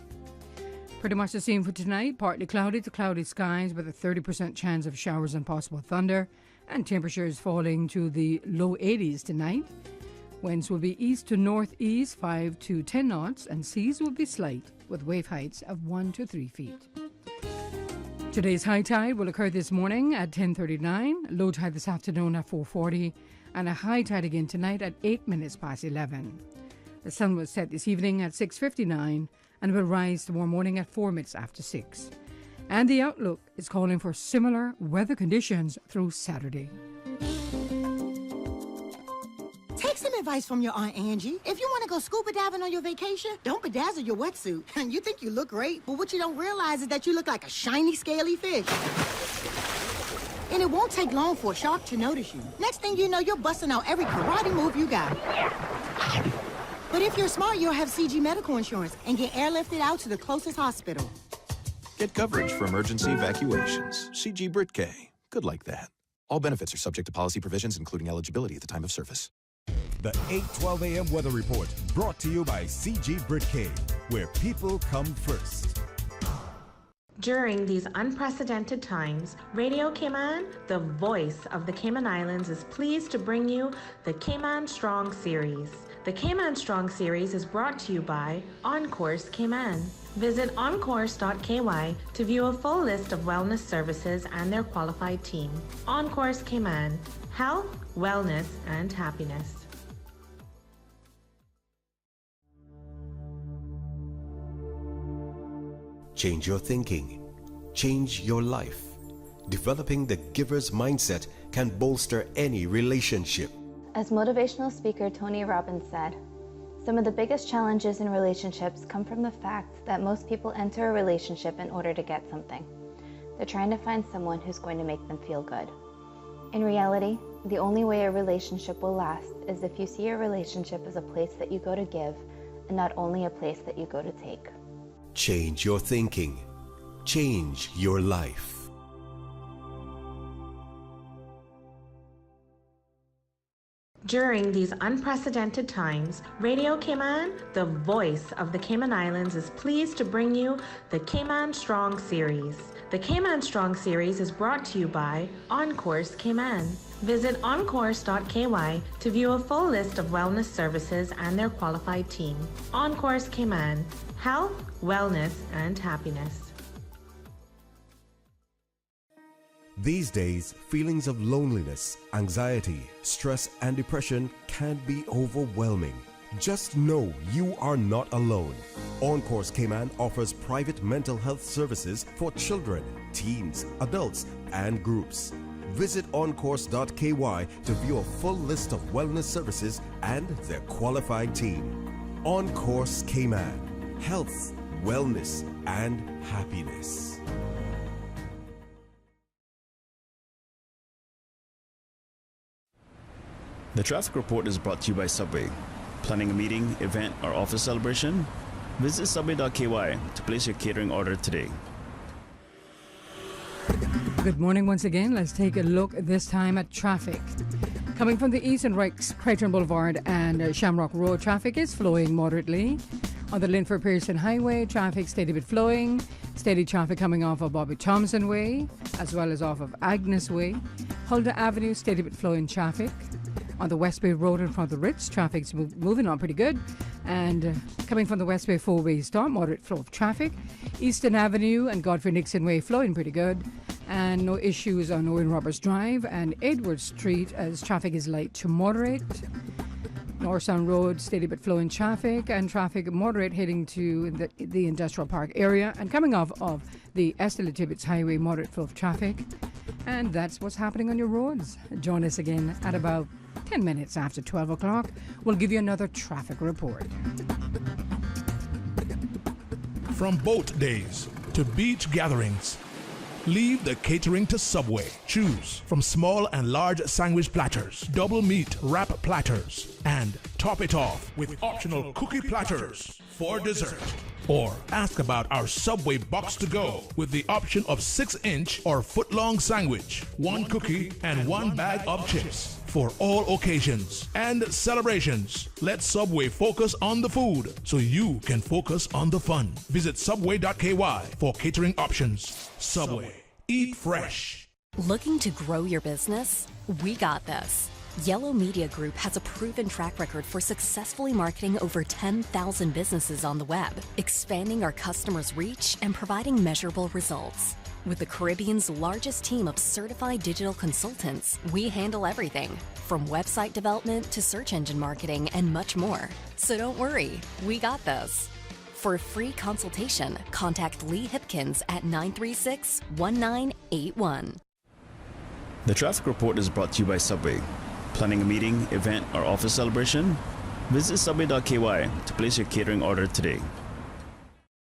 Pretty much the same for tonight, partly cloudy to cloudy skies with a 30% chance of showers and possible thunder, and temperatures falling to the low 80s tonight. Winds will be east to northeast 5 to 10 knots, and seas will be slight with wave heights of 1 to 3 feet. Today's high tide will occur this morning at 10:39, low tide this afternoon at 4:40, and a high tide again tonight at 8 minutes past 11. The sun will set this evening at 6:59 and will rise tomorrow morning at 4 minutes after 6. And the outlook is calling for similar weather conditions through Saturday. Take some advice from your Aunt Angie. If you want to go scuba diving on your vacation, don't bedazzle your wetsuit. And you think you look great, but what you don't realize is that you look like a shiny, scaly fish. And it won't take long for a shark to notice you. Next thing you know, you're busting out every karate move you got. But if you're smart, you'll have CG medical insurance and get airlifted out to the closest hospital. Get coverage for emergency evacuations. CG Brit-K. Good like that. All benefits are subject to policy provisions, including eligibility at the time of service. The 8:12 a.m. weather report brought to you by CG Brit-K, where people come first. During these unprecedented times, Radio Cayman, the voice of the Cayman Islands, is pleased to bring you the Cayman Strong Series. The Cayman Strong Series is brought to you by OnCourse Cayman. Visit oncourse.ky to view a full list of wellness services and their qualified team. OnCourse Cayman, health, wellness, and happiness. Change your thinking. Change your life. Developing the giver's mindset can bolster any relationship. As motivational speaker Tony Robbins said, some of the biggest challenges in relationships come from the fact that most people enter a relationship in order to get something. They're trying to find someone who's going to make them feel good. In reality, the only way a relationship will last is if you see a relationship as a place that you go to give and not only a place that you go to take. Change your thinking. Change your life. During these unprecedented times, Radio Cayman, the voice of the Cayman Islands, is pleased to bring you the Cayman Strong Series. The Cayman Strong Series is brought to you by OnCourse Cayman. Visit oncourse.ky to view a full list of wellness services and their qualified team. OnCourse Cayman, health, wellness, and happiness. These days, feelings of loneliness, anxiety, stress, and depression can be overwhelming. Just know you are not alone. OnCourse Cayman offers private mental health services for children, teens, adults, and groups. Visit oncourse.ky to view a full list of wellness services and their qualified team. OnCourse Cayman, health, wellness, and happiness. The traffic report is brought to you by Subway. Planning a meeting, event, or office celebration? Visit subway.ky to place your catering order today. Good morning once again. Let's take a look this time at traffic. Coming from the east and right, Crichton Boulevard and Shamrock Road, traffic is flowing moderately. On the Linford Pearson Highway, traffic steady bit flowing. Steady traffic coming off of Bobby Thompson Way, as well as off of Agnes Way. Huldah Avenue, steady bit flowing traffic. On the West Bay Road in front of the Ritz, traffic's moving on pretty good. And coming from the West Bay four-way stop, moderate flow of traffic. Eastern Avenue and Godfrey Nixon Way flowing pretty good. And no issues on Owen Roberts Drive and Edward Street as traffic is light to moderate. Northstown Road, steady but flowing traffic, and traffic moderate heading to the Industrial Park area. And coming off of the Estella Tibbetts Highway, moderate flow of traffic. And that's what's happening on your roads. Join us again at about 10 minutes after 12 o'clock. We'll give you another traffic report. From boat days to beach gatherings, leave the catering to Subway. Choose from small and large sandwich platters, double meat wrap platters, and top it off with optional cookie platters for dessert. Or ask about our Subway box to go with the option of 6-inch or foot-long sandwich, 1 cookie, and 1 bag of chips. For all occasions and celebrations, let Subway focus on the food so you can focus on the fun. Visit subway.ky for catering options. Subway. Eat fresh. Looking to grow your business? We got this. Yellow Media Group has a proven track record for successfully marketing over 10,000 businesses on the web, expanding our customers' reach and providing measurable results. With the Caribbean's largest team of certified digital consultants, we handle everything from website development to search engine marketing and much more. So don't worry, we got this. For a free consultation, contact Lee Hipkins at 936-1981. The traffic report is brought to you by Subway. Planning a meeting, event, or office celebration? Visit subway.ky to place your catering order today.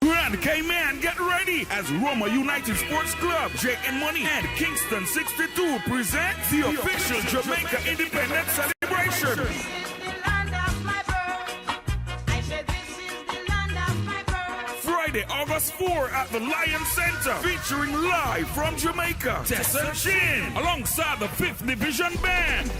Grand Cayman, get ready as Roma United Sports Club, Jake and Money, and Kingston 62 present the official Jamaica Independence Celebration. Friday, August 4 at the Lion Center, featuring live from Jamaica, Tess and Chin, alongside the 5th Division Band.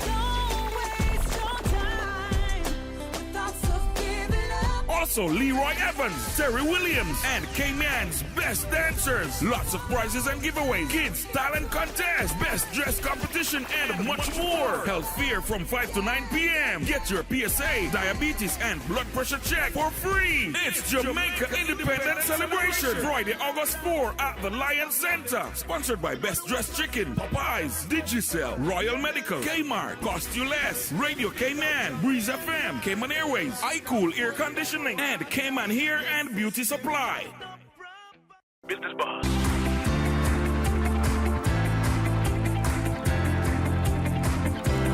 Also, Leroy Evans, Terry Williams, and Cayman's best dancers. Lots of prizes and giveaways. Kids talent contest, best dress competition, and much more. Held here from 5 to 9 p.m. Get your PSA, diabetes, and blood pressure check for free. It's Jamaica Independence Celebration, Friday, August 4 at the Lion Center. Sponsored by Best Dressed Chicken, Popeyes, Digicel, Royal Medical, Kmart, Cost You Less, Radio Cayman, Breeze FM, Cayman Airways, iCool Air Conditioning, and Cayman Hair and Beauty Supply. Business Boss.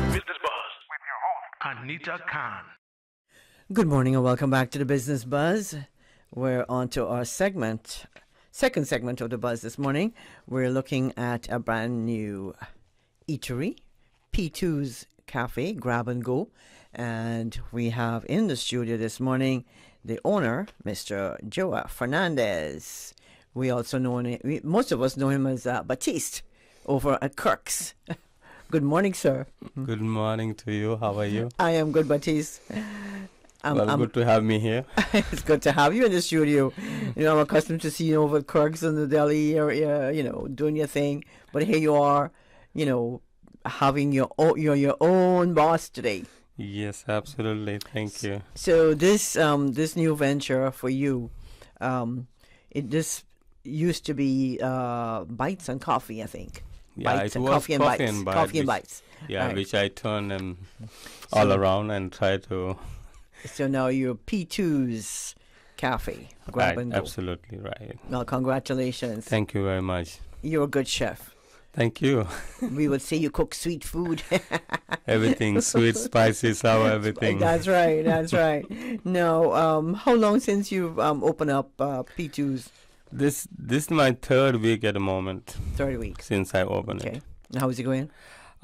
Business Boss with your host, Anita Khan. Good morning and welcome back to the Business Buzz. We're on to our second segment of the Buzz this morning. We're looking at a brand new eatery, P2's Cafe, Grab and Go. And we have in the studio this morning the owner, Mr. Joa Fernandez. We also know him, most of us know him as Batiste over at Kirk's. Good morning, sir. Good morning to you. How are you? I am good, Batiste. Good to have me here. It's good to have you in the studio. You know, I'm accustomed to seeing you over at Kirk's in the Delhi area, you know, doing your thing. But here you are, you know, having your own boss today. Yes, absolutely. Thank you. So this new venture for you, this used to be Bites and Coffee, I think. Yeah, Bites it and was Coffee and Bites. Coffee and Bites. Yeah, right. Which I turned all around and try to. So now you're P2's Cafe. Grab and Go. Absolutely right. Well, congratulations. Thank you very much. You're a good chef. Thank you. We would say you cook sweet food. Everything, sweet, spicy, sour, everything. That's right. That's right. Now, how long since you've opened up P2's? This is my third week at the moment. Third week. Since I opened it. How is it going?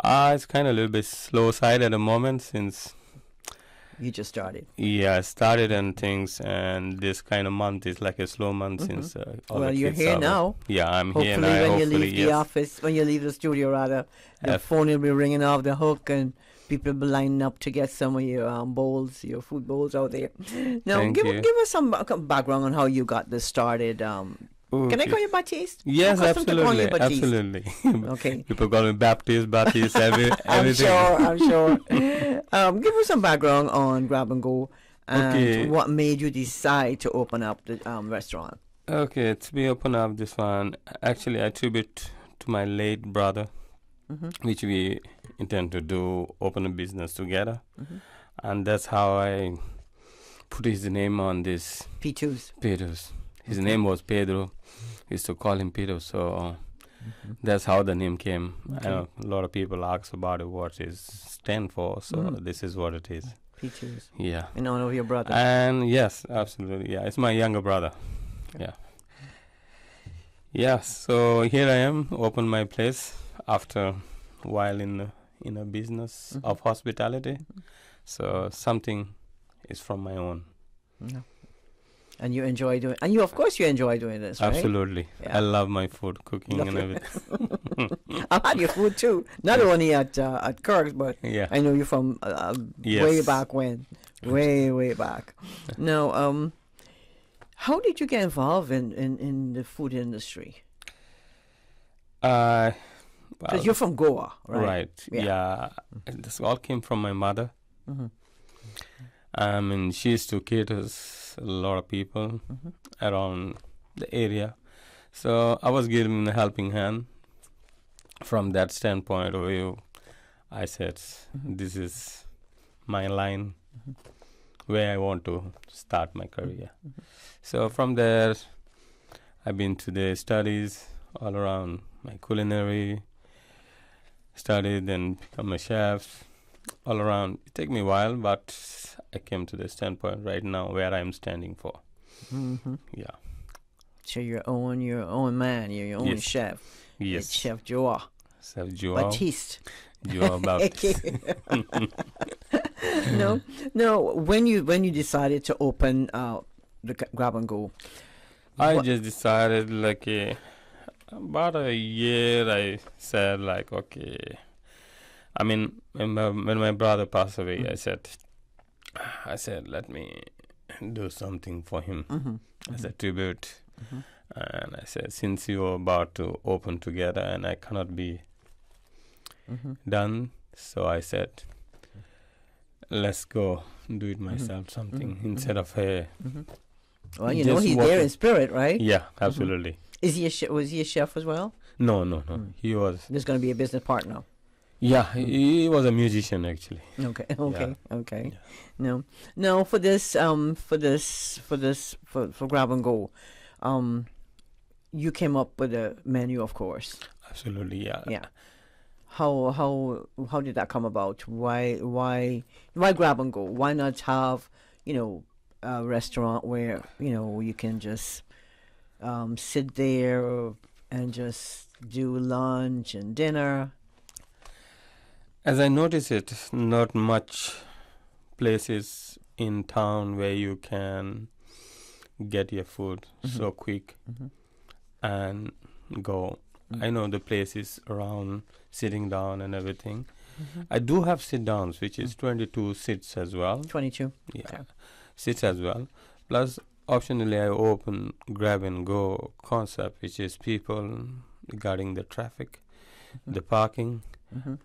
It's kind of a little bit slow side at the moment since... You just started. Yeah, I started and things, and this kind of month is like a slow month since. Well, you're here now. Yeah, I'm hopefully here now. When you leave the office, when you leave the studio, rather, the phone will be ringing off the hook, and people will be lining up to get some of your bowls, your food bowls out there. Now, give us some background on how you got this started. Can I call you Batiste? Yes, absolutely, absolutely. Okay. People call me Baptiste, everything. I'm sure. Give us some background on Grab and Go and what made you decide to open up the restaurant. Okay, to be open up this one, actually I attribute to my late brother, which we intend to open a business together. And that's how I put his name on this. P2's. His name was Pedro. We used to call him Pedro, so that's how the name came. Okay. I know a lot of people ask about it, what it stands for, so this is what it is. P2's. Yeah. In honor of your brother. And yes, absolutely. Yeah, it's my younger brother. Yeah. Yeah, so here I am, open my place after a while in a business of hospitality. So something is from my own. Yeah. And you enjoy doing, and of course you enjoy doing this, right? Absolutely. Yeah. I love my food, cooking and everything. I've had your food too, not only at Kirk's, but I know you from way back when, way back. Now, how did you get involved in the food industry? Because you're from Goa, right? Right. Yeah. And this all came from my mother. Mhm. And she used to cater a lot of people around the area. So I was given a helping hand. From that standpoint of view, I said, this is my line where I want to start my career. So from there, I've been to the studies all around my culinary, studied and become a chef all around. It took me a while, but I came to the standpoint right now where I'm standing for. Yeah. So you're your own man, you're your own Yes. chef. Yes. It's Chef Joao. Chef Joao. Baptiste. Joao Baptiste. No. When you decided to open the Grab and Go, I just decided about a year I said okay. I mean when my brother passed away, I said let me do something for him as a tribute. And I said, since you're about to open together and I cannot be done, so I said, let's go do it myself, something instead of her. Well, he's there in spirit, right? Yeah, absolutely. Is he was he a chef as well? No. He was. There's going to be a business partner. Yeah, he was a musician actually. Okay. Yeah. No. For Grab and Go, you came up with a menu, of course. Absolutely, yeah. Yeah. How did that come about? Why Grab and Go? Why not have a restaurant where you can just sit there and just do lunch and dinner? As I notice it, not much places in town where you can get your food so quick and go. I know the places around sitting down and everything. I do have sit downs, which is 22 sits as well. 22. Yeah, okay. Sits as well. Plus, optionally, I open grab and go concept, which is people regarding the traffic, the parking,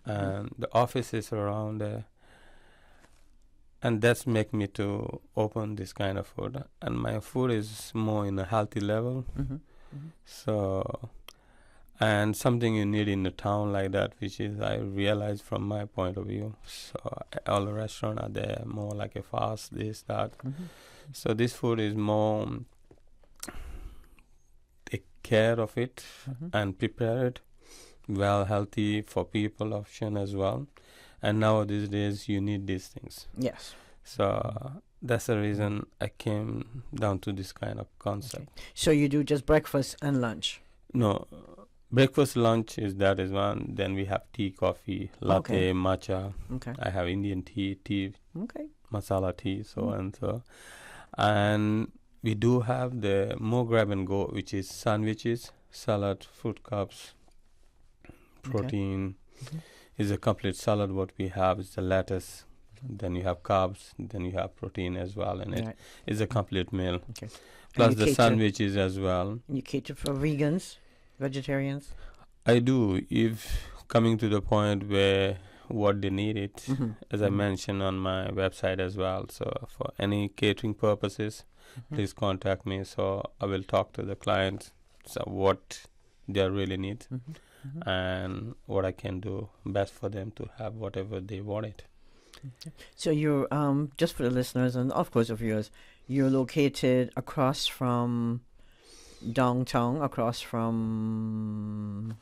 and the offices around there. And that's make me to open this kind of food. And my food is more in a healthy level. So, and something you need in a town like that, which is I realize from my point of view. So all the restaurants are there, more like a fast, this, that. So this food is more take care of it and prepare it well, healthy for people option as well. And now these days you need these things. Yes. So that's the reason I came down to this kind of concept. Okay. So you do just breakfast and lunch? No, breakfast, lunch is one. Then we have tea, coffee, latte, matcha. Okay. I have Indian tea, okay, masala tea, so and so. And we do have the more grab and go, which is sandwiches, salad, fruit cups, protein. Is a complete salad. What we have is the lettuce. Then you have carbs. Then you have protein as well in it. It's a complete meal. Okay. Plus the sandwiches as well. And you cater for vegans, vegetarians? I do. If coming to the point where what they need it, as I mentioned on my website as well. So for any catering purposes, please contact me. So I will talk to the clients. So what they really need. And what I can do best for them to have whatever they wanted. So you're, just for the listeners and of course of yours, you're located across from downtown, across from...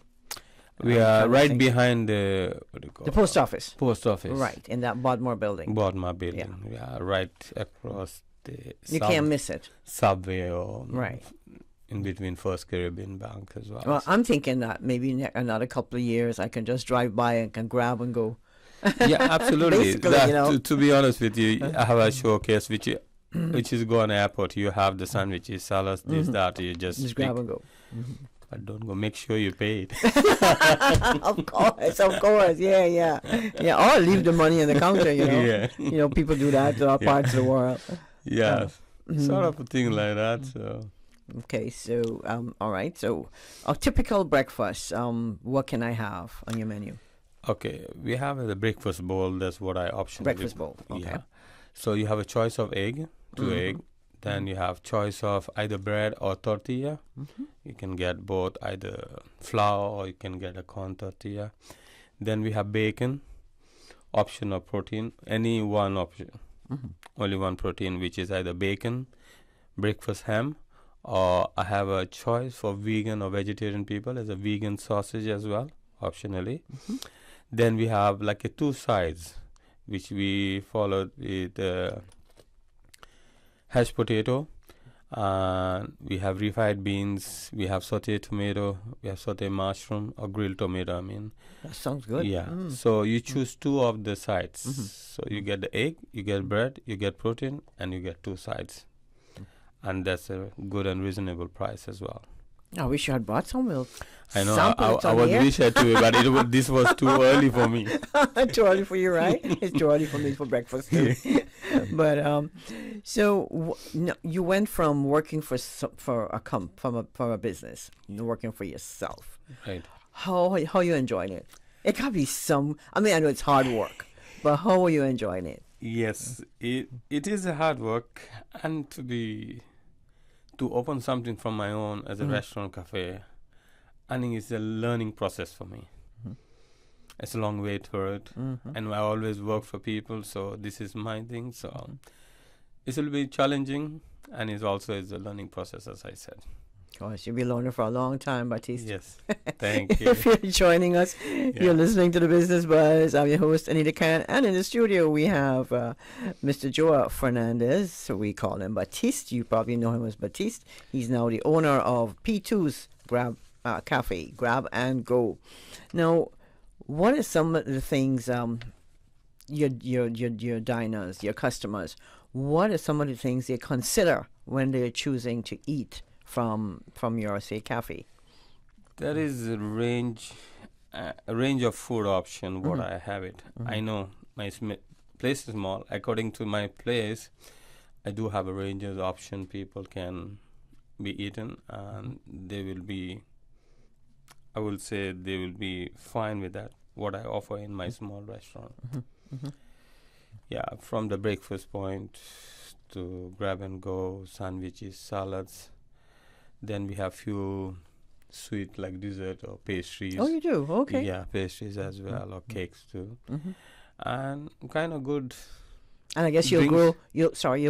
We are right behind the... What do you call the post office. Post office. Right, in that Bodmore building. Bodmore building. Yeah. We are right across the... You can't miss it. Subway or... Right. In between First Caribbean Bank as well. Well, I'm thinking that maybe another couple of years I can just drive by and can grab and go. Yeah, absolutely. To be honest with you, I have a showcase which is go on airport. You have the sandwiches, salads, this, that. You just grab and go. But don't go. Make sure you pay it. Of course. Yeah. Or leave the money on the counter. Yeah. People do that to our parts of the world. Yeah, sort of a thing like that. So. Okay, so all right. So a typical breakfast. What can I have on your menu? Okay, we have the breakfast bowl. That's what I option. Breakfast bowl. Okay. Yeah. So you have a choice of egg, two egg. Then you have choice of either bread or tortilla. You can get both, either flour or you can get a corn tortilla. Then we have bacon, option of protein, any one option. Only one protein, which is either bacon, breakfast ham, or I have a choice for vegan or vegetarian people as a vegan sausage as well, optionally. Then we have like a two sides, which we followed with hashed potato, we have refried beans, we have sauteed tomato, we have sauteed mushroom or grilled tomato, I mean. That sounds good. Yeah. So you choose two of the sides. So you get the egg, you get bread, you get protein, and you get two sides. And that's a good and reasonable price as well. I wish you had bought some milk. I know. I would wish I too, but this was too early for me. Too early for you, right? It's too early for me for breakfast too. But so you went from working for a business, working for yourself. Right. How you enjoying it? It can be some. I mean, I know it's hard work, but how are you enjoying it? Yes, it is a hard work, and to open something from my own as a restaurant cafe, I think it's a learning process for me. It's a long wait for it, and I always work for people, so this is my thing. So it's a little bit challenging, and it's a learning process, as I said. Gosh, you'll be learning for a long time, Baptiste. Yes, thank you. If you're joining us, you're listening to The Business Buzz. I'm your host, Anita Khan, and in the studio we have Mr. Joa Fernandez, so we call him Baptiste. You probably know him as Baptiste. He's now the owner of P2's Cafe, Grab and Go. Now, what are some of the things your diners, your customers, what are some of the things they consider when they're choosing to eat from your, say, cafe? There is a range of food option what I have it. I know my place is small. According to my place, I do have a range of option people can be eaten, and they will be, I will say they will be fine with that, what I offer in my small restaurant. Yeah, from the breakfast point to grab and go, sandwiches, salads. Then we have few sweet like dessert or pastries. Oh, you do? Okay. Yeah, pastries as well, or cakes too. And kind of good. And I guess you'll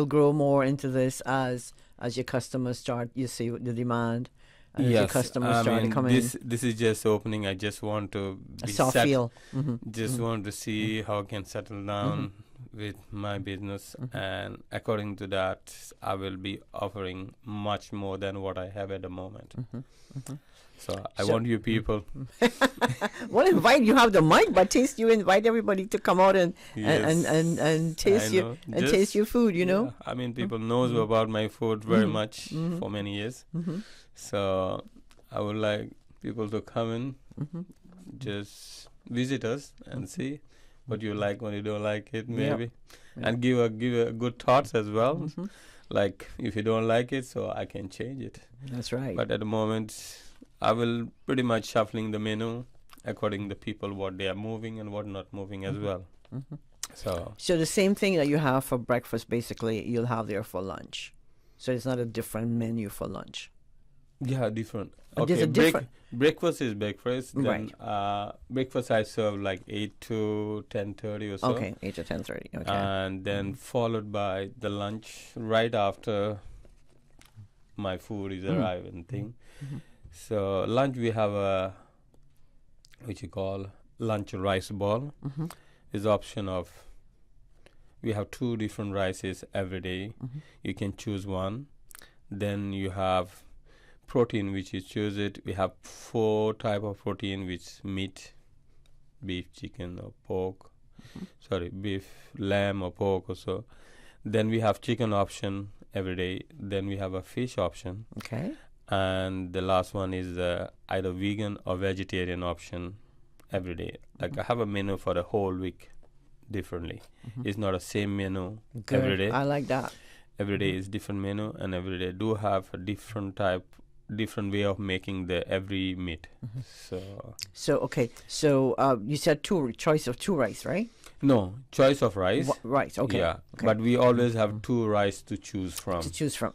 grow more into this as your customers start, you see the demand. And as your customers start coming in. This is just opening. I just want to be a soft feel. Just want to see how I can settle down with my business, and according to that, I will be offering much more than what I have at the moment. So I want you people. Well, you have the mic, but you invite everybody to come out and taste taste your food. You know. I mean, people knows about my food very much for many years. So I would like people to come in, just visit us and see what you like, what you don't like it, maybe, and give a good thoughts as well. Like if you don't like it, so I can change it. That's right. But at the moment, I will pretty much shuffling the menu according to people what they are moving and what not moving as well. So the same thing that you have for breakfast, basically, you'll have there for lunch. So it's not a different menu for lunch. Yeah, different. Okay, breakfast is breakfast. Then Right. Breakfast I serve like 8 to 10:30 or so. Okay, 8 to 10:30. Okay. And then followed by the lunch right after my food is arriving thing. So lunch we have a which you call lunch rice ball. Is option of we have 2 different rices every day. You can choose one. Then you have protein which you choose it. We have 4 type of protein, which meat, beef, chicken or pork. Beef, lamb or pork or so. Then we have chicken option every day. Then we have a fish option. Okay. And the last one is either vegan or vegetarian option every day. Like I have a menu for the whole week differently. It's not a same menu every day. I like that. Every day is different menu, and every day do have a different way of making the every meat. So okay. So you said choice of two rice, right? No, choice of rice. Rice, okay. Yeah, okay. but we always have 2 rice to choose from.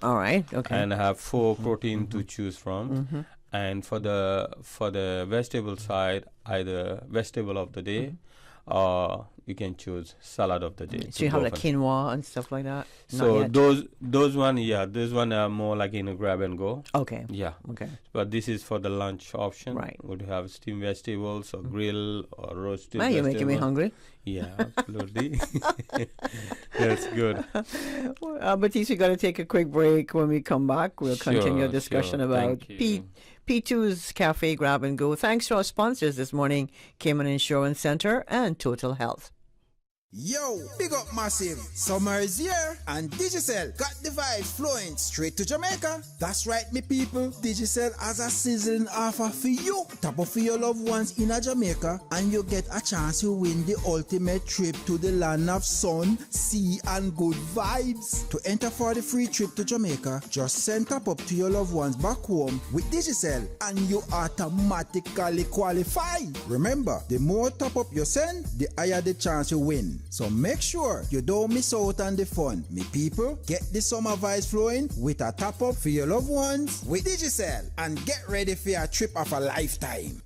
All right, okay. And have 4 protein to choose from. And for the vegetable side, either vegetable of the day, or you can choose salad of the day. So you have like quinoa and stuff like that? So those one are more like in a grab and go. Okay. Yeah. Okay. But this is for the lunch option. Right. Would have steamed vegetables or grill or roasted You're making me hungry. Yeah, absolutely. That's good. Batiste, we got to take a quick break. When we come back, we'll continue discussion about P2's Cafe Grab and Go. Thanks to our sponsors this morning, Cayman Insurance Center and Total Health. Yo, big up Massive. Summer is here and Digicel got the vibes flowing straight to Jamaica. That's right, me people. Digicel has a sizzling offer for you. Top up for your loved ones in a Jamaica and you get a chance to win the ultimate trip to the land of sun, sea and good vibes. To enter for the free trip to Jamaica, just send top up to your loved ones back home with Digicel and you automatically qualify. Remember, the more top up you send, the higher the chance you win. So make sure you don't miss out on the fun. Me people, get the summer vibes flowing with a top up for your loved ones with Digicel and get ready for a trip of a lifetime.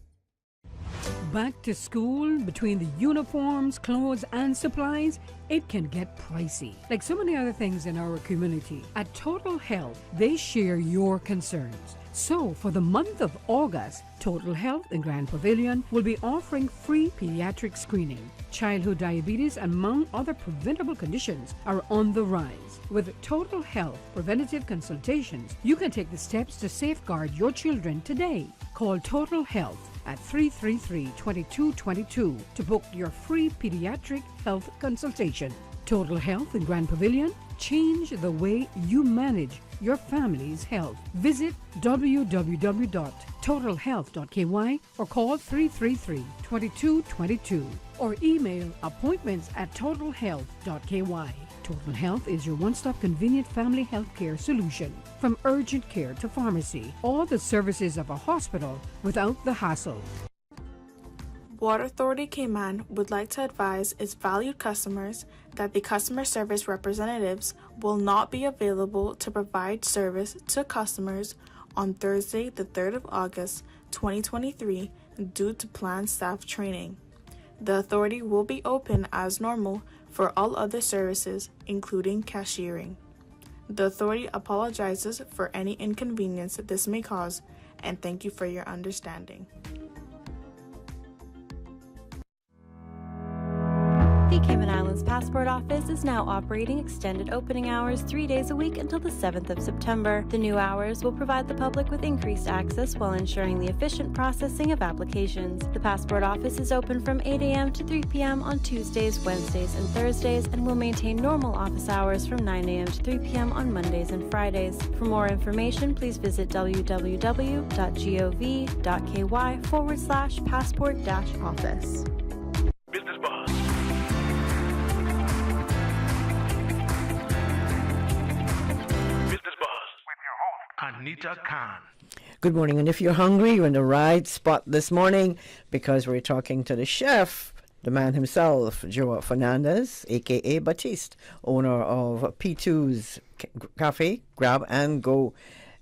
Back to school, between the uniforms, clothes, and supplies, it can get pricey. Like so many other things in our community, at Total Health, they share your concerns. So, for the month of August, Total Health in Grand Pavilion will be offering free pediatric screening. Childhood diabetes and among other preventable conditions are on the rise. With Total Health preventative consultations, you can take the steps to safeguard your children today. Call Total Health at 333-2222 to book your free pediatric health consultation. Total Health in Grand Pavilion, change the way you manage your family's health. Visit www.totalhealth.ky or call 333-2222 or email appointments@totalhealth.ky. Total Health is your one-stop convenient family health care solution. From urgent care to pharmacy, all the services of a hospital without the hassle. Water Authority Cayman would like to advise its valued customers that the customer service representatives will not be available to provide service to customers on Thursday, the 3rd of August, 2023, due to planned staff training. The authority will be open as normal for all other services, including cashiering. The authority apologizes for any inconvenience this may cause, and thank you for your understanding. The Cayman Islands Passport Office is now operating extended opening hours 3 days a week until the 7th of September. The new hours will provide the public with increased access while ensuring the efficient processing of applications. The Passport Office is open from 8 a.m. to 3 p.m. on Tuesdays, Wednesdays, and Thursdays and will maintain normal office hours from 9 a.m. to 3 p.m. on Mondays and Fridays. For more information, please visit www.gov.ky/passport-office. Business Buzz. Anita Khan. Good morning, and if you're hungry, you're in the right spot this morning because we're talking to the chef, the man himself, Joe Fernandez, a.k.a. Batiste, owner of P2's Cafe, Grab and Go.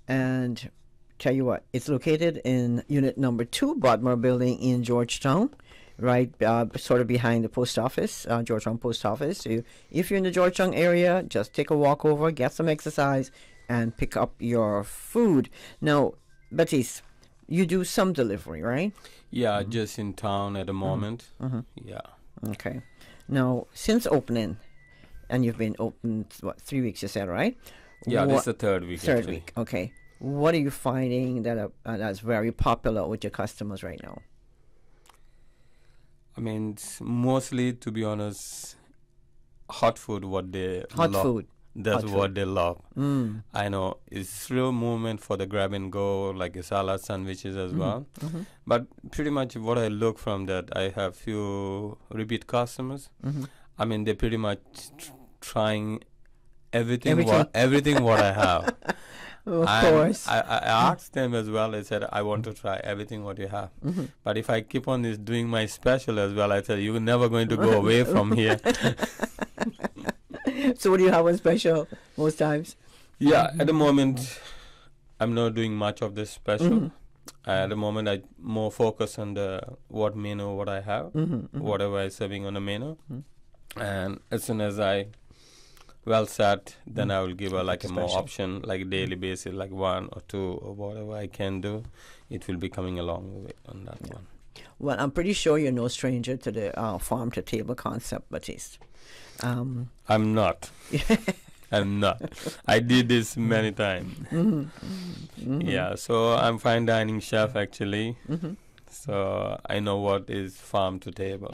And tell you what, it's located in unit number 2, Broadmoor Building in Georgetown, right sort of behind the post office, Georgetown Post Office. So if you're in the Georgetown area, just take a walk over, get some exercise, and pick up your food. Now, Batiste, you do some delivery, right? Yeah, just in town at the moment. Yeah. Okay. Now, since opening, and you've been open, 3 weeks, you said, right? Yeah, this is the third week. Third week, okay. What are you finding that's very popular with your customers right now? I mean, it's mostly, to be honest, hot food, what they Hot love. food. That's Hot what food. they love. Mm. I know it's real movement for the grab and go, like a salad sandwiches as well. But pretty much what I look from that, I have few repeat customers. I mean, they're pretty much trying everything what I have. Of course. I asked them as well. I said, I want to try everything what you have. But if I keep on doing my special as well, I said, you're never going to go away from here. So what do you have on special most times? Yeah, at the moment, I'm not doing much of this special. At the moment, I more focus on what menu what I have, whatever I'm serving on the menu. And as soon as I set, then I will give her like a more option, like daily basis, like 1 or 2 or whatever I can do. It will be coming along with on that one. Well, I'm pretty sure you're no stranger to the farm to table concept, Batiste. I'm not. I'm not. I did this many times. Yeah, so I'm fine dining chef actually. So I know what is farm to table.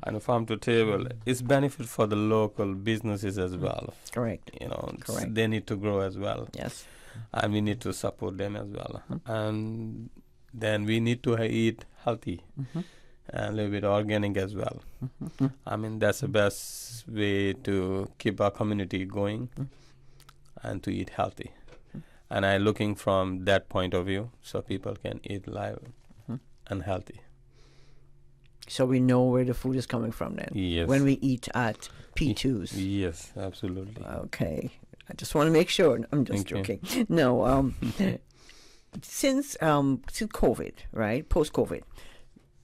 And farm to table is benefit for the local businesses as well. Correct. You know, Correct. They need to grow as well. Yes. And we need to support them as well. And then we need to eat healthy and a little bit organic as well. I mean, that's the best way to keep our community going and to eat healthy. And I'm looking from that point of view so people can eat live and healthy. So we know where the food is coming from then. Yes. When we eat at P2's. Yes, absolutely. Okay. I just want to make sure. I'm just joking. No, since COVID, right? Post-COVID,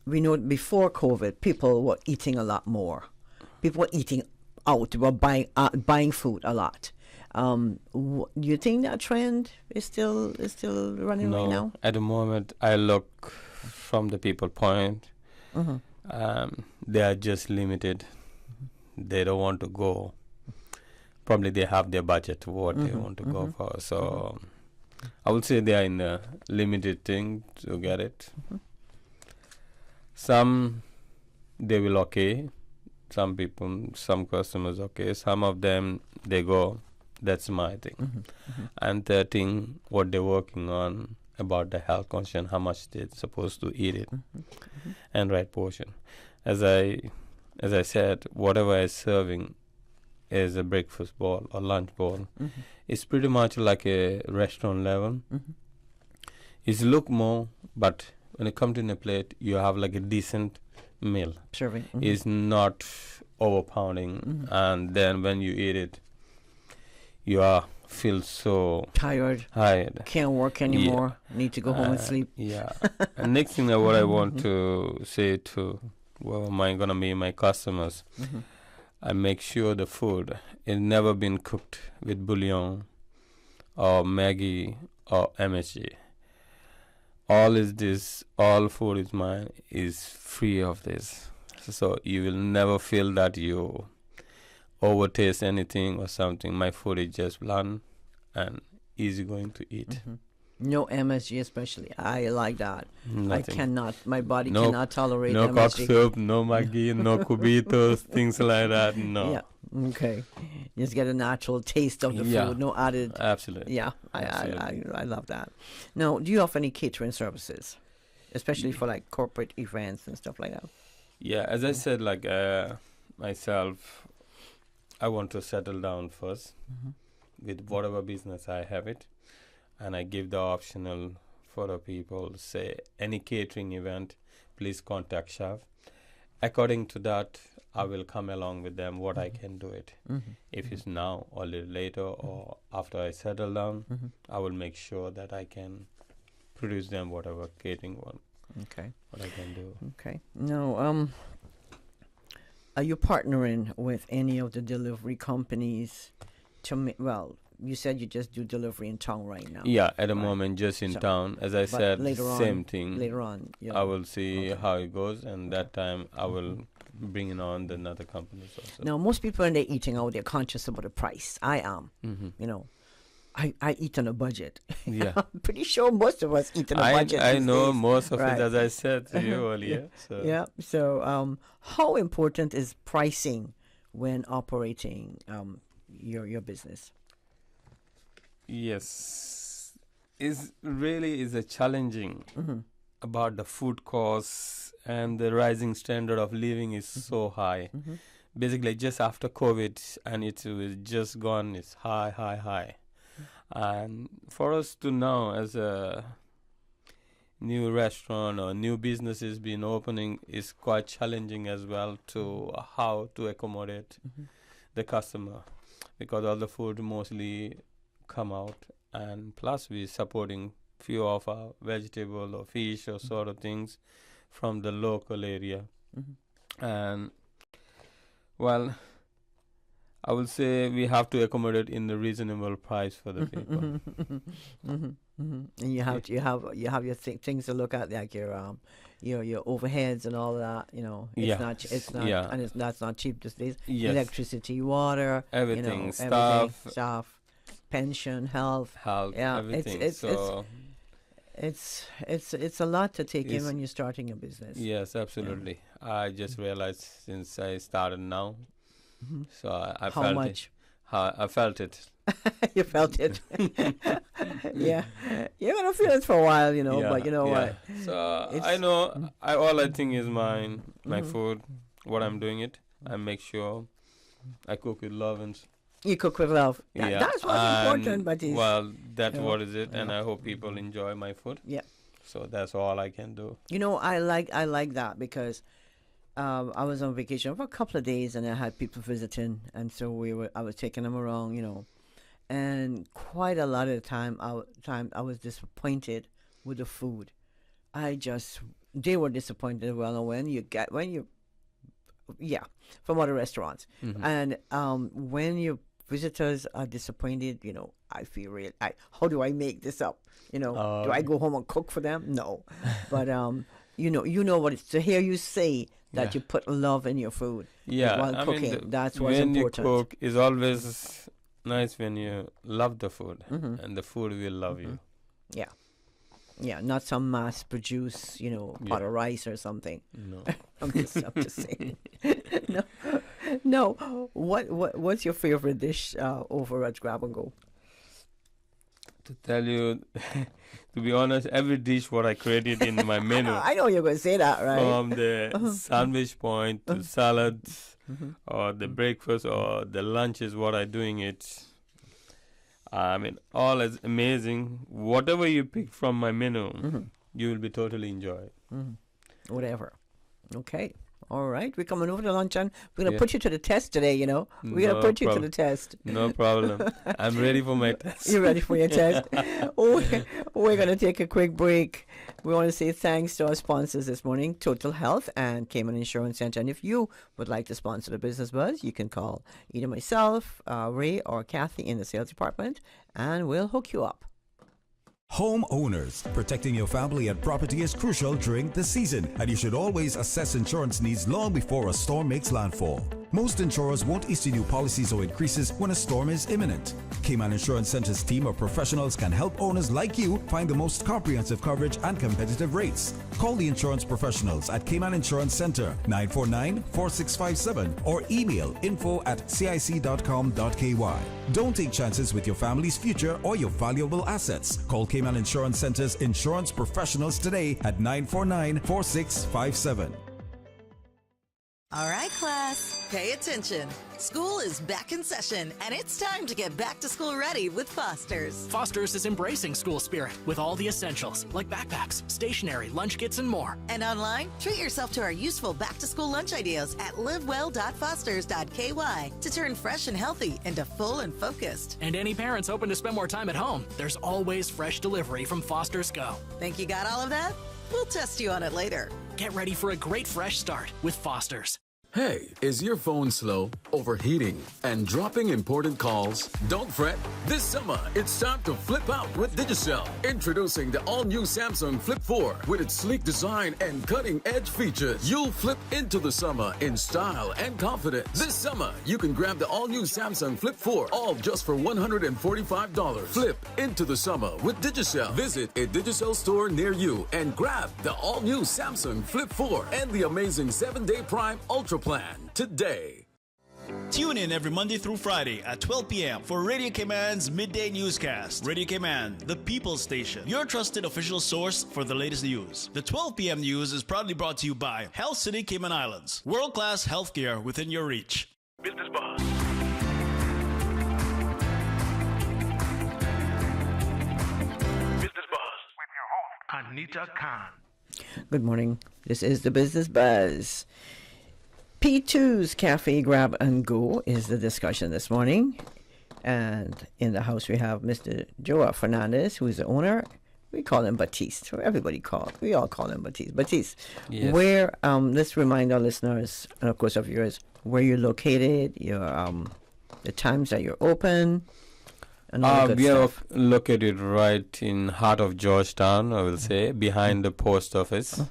we know before COVID, people were eating a lot more. People were eating out. They were buying food a lot. Do you think that trend is still running right now? At the moment, I look from the people point. They are just limited. They don't want to go. Probably they have their budget what they want to go for. So I would say they are in a limited thing to get it. Some they will okay. Some people, some customers okay. Some of them they go. That's my thing. And the thing what they're working on about the health conscious, how much they're supposed to eat it, and right portion. As I said, whatever I'm serving is a breakfast bowl or lunch bowl. It's pretty much like a restaurant level. It's look more, but when it comes to a plate, you have like a decent meal. Serving. It's not overpounding, and then when you eat it, you feel so tired. Can't work anymore. Need to go home and sleep. Yeah. And next thing what I want to say to gonna be my customers, I make sure the food is never been cooked with bouillon or Maggi or MSG. All food is mine is free of this. So you will never feel that you overtaste anything or something. My food is just bland and easy going to eat. No MSG especially. I like that. Nothing. I cannot. My body cannot tolerate no MSG. No cock soup, no Maggi, no cubitos, things like that. No. Yeah. Okay. Just get a natural taste of the food. No added. Absolutely. Yeah. I love that. Now, do you offer any catering services, especially for like corporate events and stuff like that? Yeah. As I said, like myself, I want to settle down first with whatever business I have it. And I give the optional for the people, say, any catering event, please contact chef. According to that, I will come along with them what I can do it. If it's now or a little later or after I settle down, I will make sure that I can produce them whatever catering one. Okay. What I can do. Okay. Now, are you partnering with any of the delivery companies to you said you just do delivery in town right now. Yeah, at the moment, just in town. As I said, same thing. Later on, I will see how it goes, and that time I will bring in on the other companies also. Now, most people when they're eating out, they're conscious about the price. I am. You know, I eat on a budget. Yeah. I'm pretty sure most of us eat on a budget. I know days. most of it, as I said to you earlier. So. Yeah. So, how important is pricing when operating your business? Yes, is a challenging about the food costs and the rising standard of living is so high. basically just after COVID, and it was just gone. It's high. And for us to know, as a new restaurant or new businesses being opening, is quite challenging as well to how to accommodate the customer, because all the food mostly come out, and plus we're supporting few of our vegetable or fish or sort of things from the local area. And well, I would say we have to accommodate in the reasonable price for the people. And you have your things to look at, like your overheads and all that. It's not, and that's not cheap these days. Yes. Electricity, water, everything, staff, pension, health. Yeah, everything. It's a lot to take in when you're starting a business. Yes, absolutely. Yeah. I just realized since I started now, so I How felt much? it. I felt it. You felt it. Yeah, you're gonna feel it for a while, But you know what? So I know. All I think is my food. What I'm doing it. I make sure I cook with love and. You cook with love. That's what's important. But that's what is it, and I hope people enjoy my food. Yeah. So that's all I can do. I like that because I was on vacation for a couple of days and I had people visiting, and so I was taking them around, and quite a lot of the time I was disappointed with the food. They were disappointed. Well, from other restaurants, and when your visitors are disappointed, I feel real. How do I make this up? Do I go home and cook for them? No, but you know what it's to hear you say that you put love in your food. While cooking, that's what's important. When you cook, it's always nice when you love the food, and the food will love you. Yeah, not some mass-produced, pot of rice or something. No, I'm just saying. No. What's your favorite dish over at Grab and Go? To tell you, to be honest, every dish what I created in my menu. I know you're going to say that, right? From the sandwich point to salads, or the breakfast or the lunch is what I'm doing it. I mean, all is amazing. Whatever you pick from my menu, you will be totally enjoy. Whatever. Okay. All right. We're coming over to lunch, and we're going to put you to the test today, We're going to put you to the test. No problem. I'm ready for my test. You're ready for your test? We're going to take a quick break. We want to say thanks to our sponsors this morning, Total Health and Cayman Insurance Center. And if you would like to sponsor the Business Buzz, you can call either myself, Ray, or Kathy in the sales department, and we'll hook you up. Homeowners, protecting your family and property is crucial during the season, and you should always assess insurance needs long before a storm makes landfall. Most insurers won't issue new policies or increases when a storm is imminent. Cayman Insurance Center's team of professionals can help owners like you find the most comprehensive coverage and competitive rates. Call the insurance professionals at Cayman Insurance Center 949-4657 or email info@cic.com.ky. Don't take chances with your family's future or your valuable assets. Call Cayman Insurance Center's insurance professionals today at 949-4657. All right, class, pay attention. School is back in session, and it's time to get back to school ready with Foster's. Foster's is embracing school spirit with all the essentials like backpacks, stationery, lunch kits, and more. And online, treat yourself to our useful back-to-school lunch ideas at livewell.fosters.ky to turn fresh and healthy into full and focused. And any parents hoping to spend more time at home, there's always fresh delivery from Foster's Go. Think you got all of that? We'll test you on it later. Get ready for a great fresh start with Foster's. Hey, is your phone slow, overheating, and dropping important calls? Don't fret. This summer, it's time to flip out with Digicel. Introducing the all-new Samsung Flip 4 with its sleek design and cutting-edge features. You'll flip into the summer in style and confidence. This summer, you can grab the all-new Samsung Flip 4, all just for $145. Flip into the summer with Digicel. Visit a Digicel store near you and grab the all-new Samsung Flip 4 and the amazing 7-day Prime Ultra plan today. Tune in every Monday through Friday at 12 p.m. for Radio Cayman's Midday Newscast. Radio Cayman, the People's Station, your trusted official source for the latest news. The 12 p.m. news is proudly brought to you by Health City Cayman Islands. World-class healthcare within your reach. Business Buzz. Business Buzz with your host, Anita Khan. Good morning. This is the Business Buzz. P2's Cafe Grab and Go is the discussion this morning. And in the house we have Mr. Joa Fernandez, who is the owner. We call him Batiste. We all call him Batiste. Batiste, Yes. where, let's remind our listeners, and of course of yours, where you're located, your the times that you're open, and all the good we are stuff. located right in heart of Georgetown, I will say, behind the post office.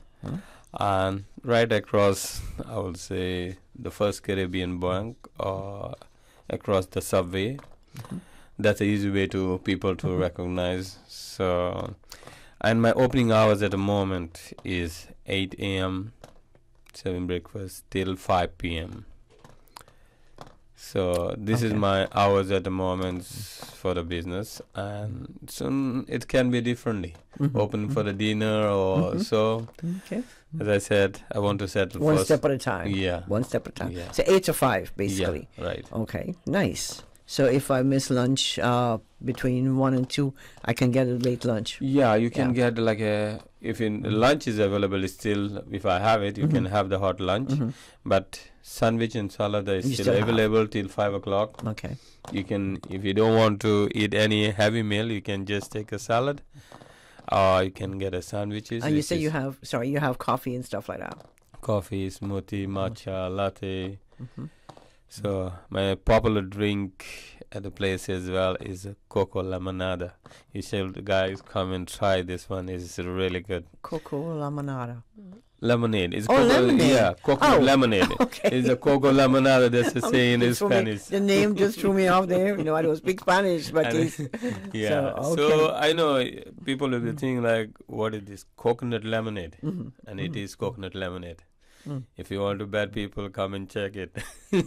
And right across, I would say, the First Caribbean Bank or across the subway. That's an easy way to people to recognize. So, and my opening hours at the moment is 8 a.m., serving breakfast till 5 p.m. So this is my hours at the moment for the business, and soon it can be differently. Open for the dinner or so. Okay. As I said, I want to settle One first. step at a time. Yeah. One step at a time. Yeah. So 8 to 5, basically. Yeah, right. Okay, nice. So if I miss lunch between 1 and 2, I can get a late lunch. Yeah, you can get like if lunch is available, it's still, if I have it, you can have the hot lunch. But sandwich and salad is You still still have. available till 5 o'clock. Okay. You can, if you don't want to eat any heavy meal, you can just take a salad. Or you can get a sandwiches. And you which say is you have coffee and stuff like that. coffee, smoothie, matcha, latte. So my popular drink at the place as well is a cocoa lemonade. You should guys come and try this one. It's really good. Cocoa lemonade. Lemonade. It's Oh, cocoa, lemonade. Yeah, cocoa Oh, lemonade. okay. It's a cocoa lemonade. That's the saying in It threw me- Spanish. The name just threw me off there. I don't speak Spanish, but And- it's... yeah. So I know people will be thinking like, what is this? Coconut lemonade. And it is coconut lemonade. If you want to bet people, come and check it. So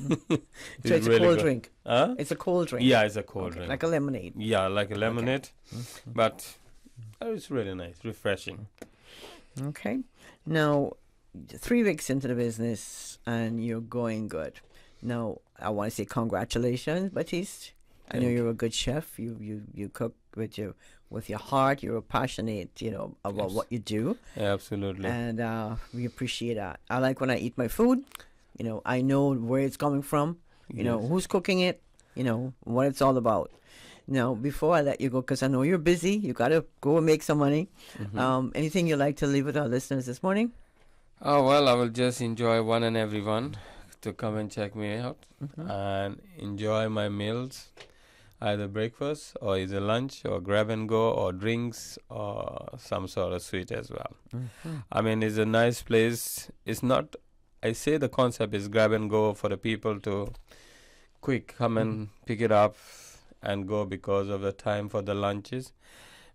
it's a really cold good. drink. Huh? It's a cold drink. Yeah, it's a cold Okay, drink. like a lemonade. Yeah, like a lemonade. But it's really nice, refreshing. Okay. Now, 3 weeks into the business and you're going good. Now, I want to say congratulations, Batiste. I know Thank you're a good chef. You cook with your heart. You're passionate, about what you do. Absolutely. And we appreciate that. I like when I eat my food. I know where it's coming from. Yes. Who's cooking it. What it's all about. Now, before I let you go, because I know you're busy, you got to go and make some money. Anything you'd like to leave with our listeners this morning? Oh, well, I will just enjoy one and everyone to come and check me out and enjoy my meals, either breakfast or either lunch or grab and go or drinks or some sort of sweet as well. I mean, it's a nice place. It's not, I say the concept is grab and go for the people to quick come and pick it up and go because of the time for the lunches.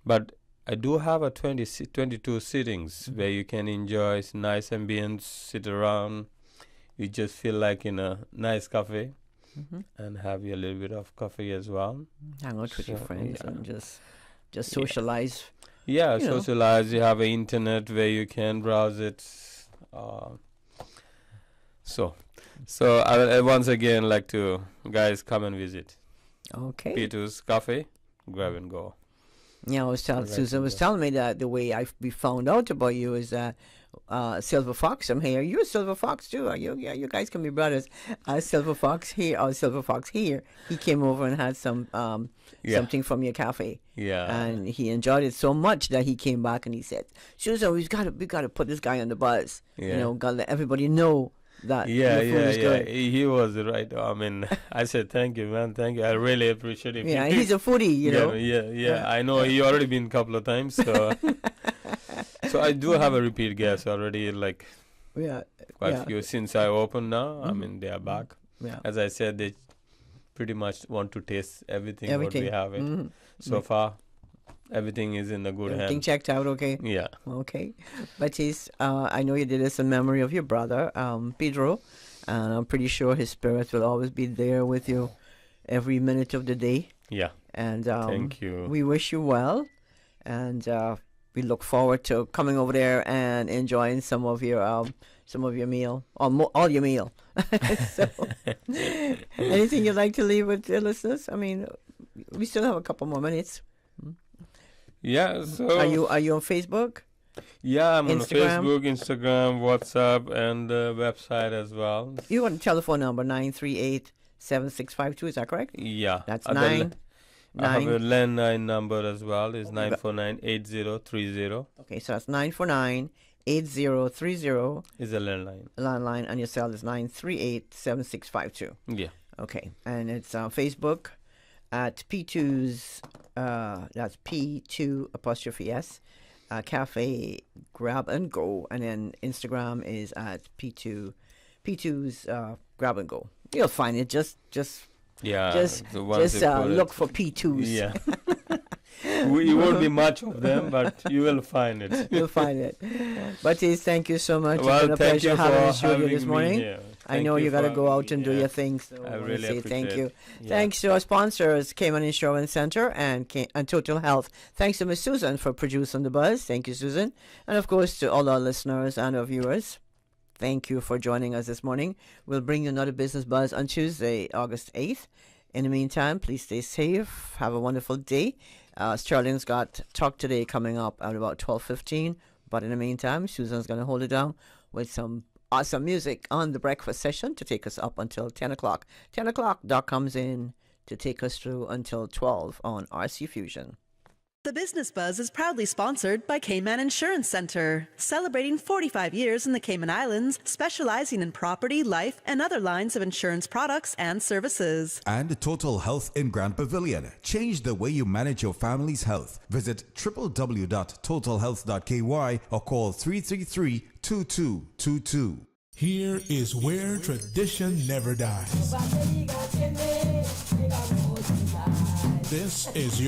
But I do have a 22 sittings where you can enjoy nice ambience, sit around. You just feel like in a nice cafe and have a little bit of coffee as well. Hang out with your So, friends yeah. and just socialize. Yeah, you know. socialize. You have an internet where you can browse it. So I will once again like to guys come and visit. Okay. Peter's Cafe, grab and go. Yeah, I was telling Right, Susan was yeah. telling me that the way we found out about you is that Silver Fox. I'm here. You're a Silver Fox too. Are you? Yeah, you guys can be brothers. Silver Fox here. Silver Fox here. He came over and had some Yeah. something from your cafe. Yeah. And he enjoyed it so much that he came back and he said, "Susan, we got to put this guy on the buzz. Yeah. Got to let everybody know that Yeah, your food is good." He was right. I mean, I said, thank you, man. Thank you. I really appreciate it. Yeah, he's a foodie, you know. Yeah. I know he already been a couple of times. So, so I do have a repeat guest already, like quite yeah. few since I opened now. I mean, they are back. Yeah. As I said, they pretty much want to taste everything what we have it. Mhm. So far, everything is in a good Everything hand. checked out, okay? Yeah. Okay. Batiste, I know you did this in memory of your brother, Pedro. And I'm pretty sure his spirit will always be there with you every minute of the day. Yeah. And thank you. We wish you well. And we look forward to coming over there and enjoying some of your meal, all your meal. So, anything you'd like to leave with the listeners? I mean, we still have a couple more minutes. Yeah. So are you on Facebook? Yeah, I'm Instagram? on Facebook, Instagram, WhatsApp, and website as well. You want a telephone number 938-7652? Is that correct? Yeah. That's I have a landline number as well. It's 949-8030. Okay, so that's 949-8030. Is a landline. Landline, and your cell is 938-7652. Yeah. Okay, and it's on Facebook at P2's, that's P2 apostrophe S, Cafe Grab and Go, and then Instagram is at P2's Grab and Go. You'll find it. Just look for P2s. Yeah. You won't be much of them, but you will find it. You'll find it. Baptiste, thank you so much. Well, it's been a thank pleasure you having for you studio this having morning. me here. I know you got to go out and do yeah. your thing, so I want really to say thank appreciate you. it. Yeah. Thanks to our sponsors, Cayman Insurance Center and Total Health. Thanks to Miss Susan for producing the buzz. Thank you, Susan. And of course, to all our listeners and our viewers, thank you for joining us this morning. We'll bring you another Business Buzz on Tuesday, August 8th. In the meantime, please stay safe. Have a wonderful day. Sterling's got Talk Today coming up at about 12:15. But in the meantime, Susan's going to hold it down with some awesome music on the breakfast session to take us up until 10 o'clock. 10 o'clock, Doc comes in to take us through until 12 on RC Fusion. The Business Buzz is proudly sponsored by Cayman Insurance Center, celebrating 45 years in the Cayman Islands, specializing in property, life, and other lines of insurance products and services. And Total Health in Grand Pavilion. Change the way you manage your family's health. Visit www.totalhealth.ky or call 333-2222. Here is where tradition never dies. This is your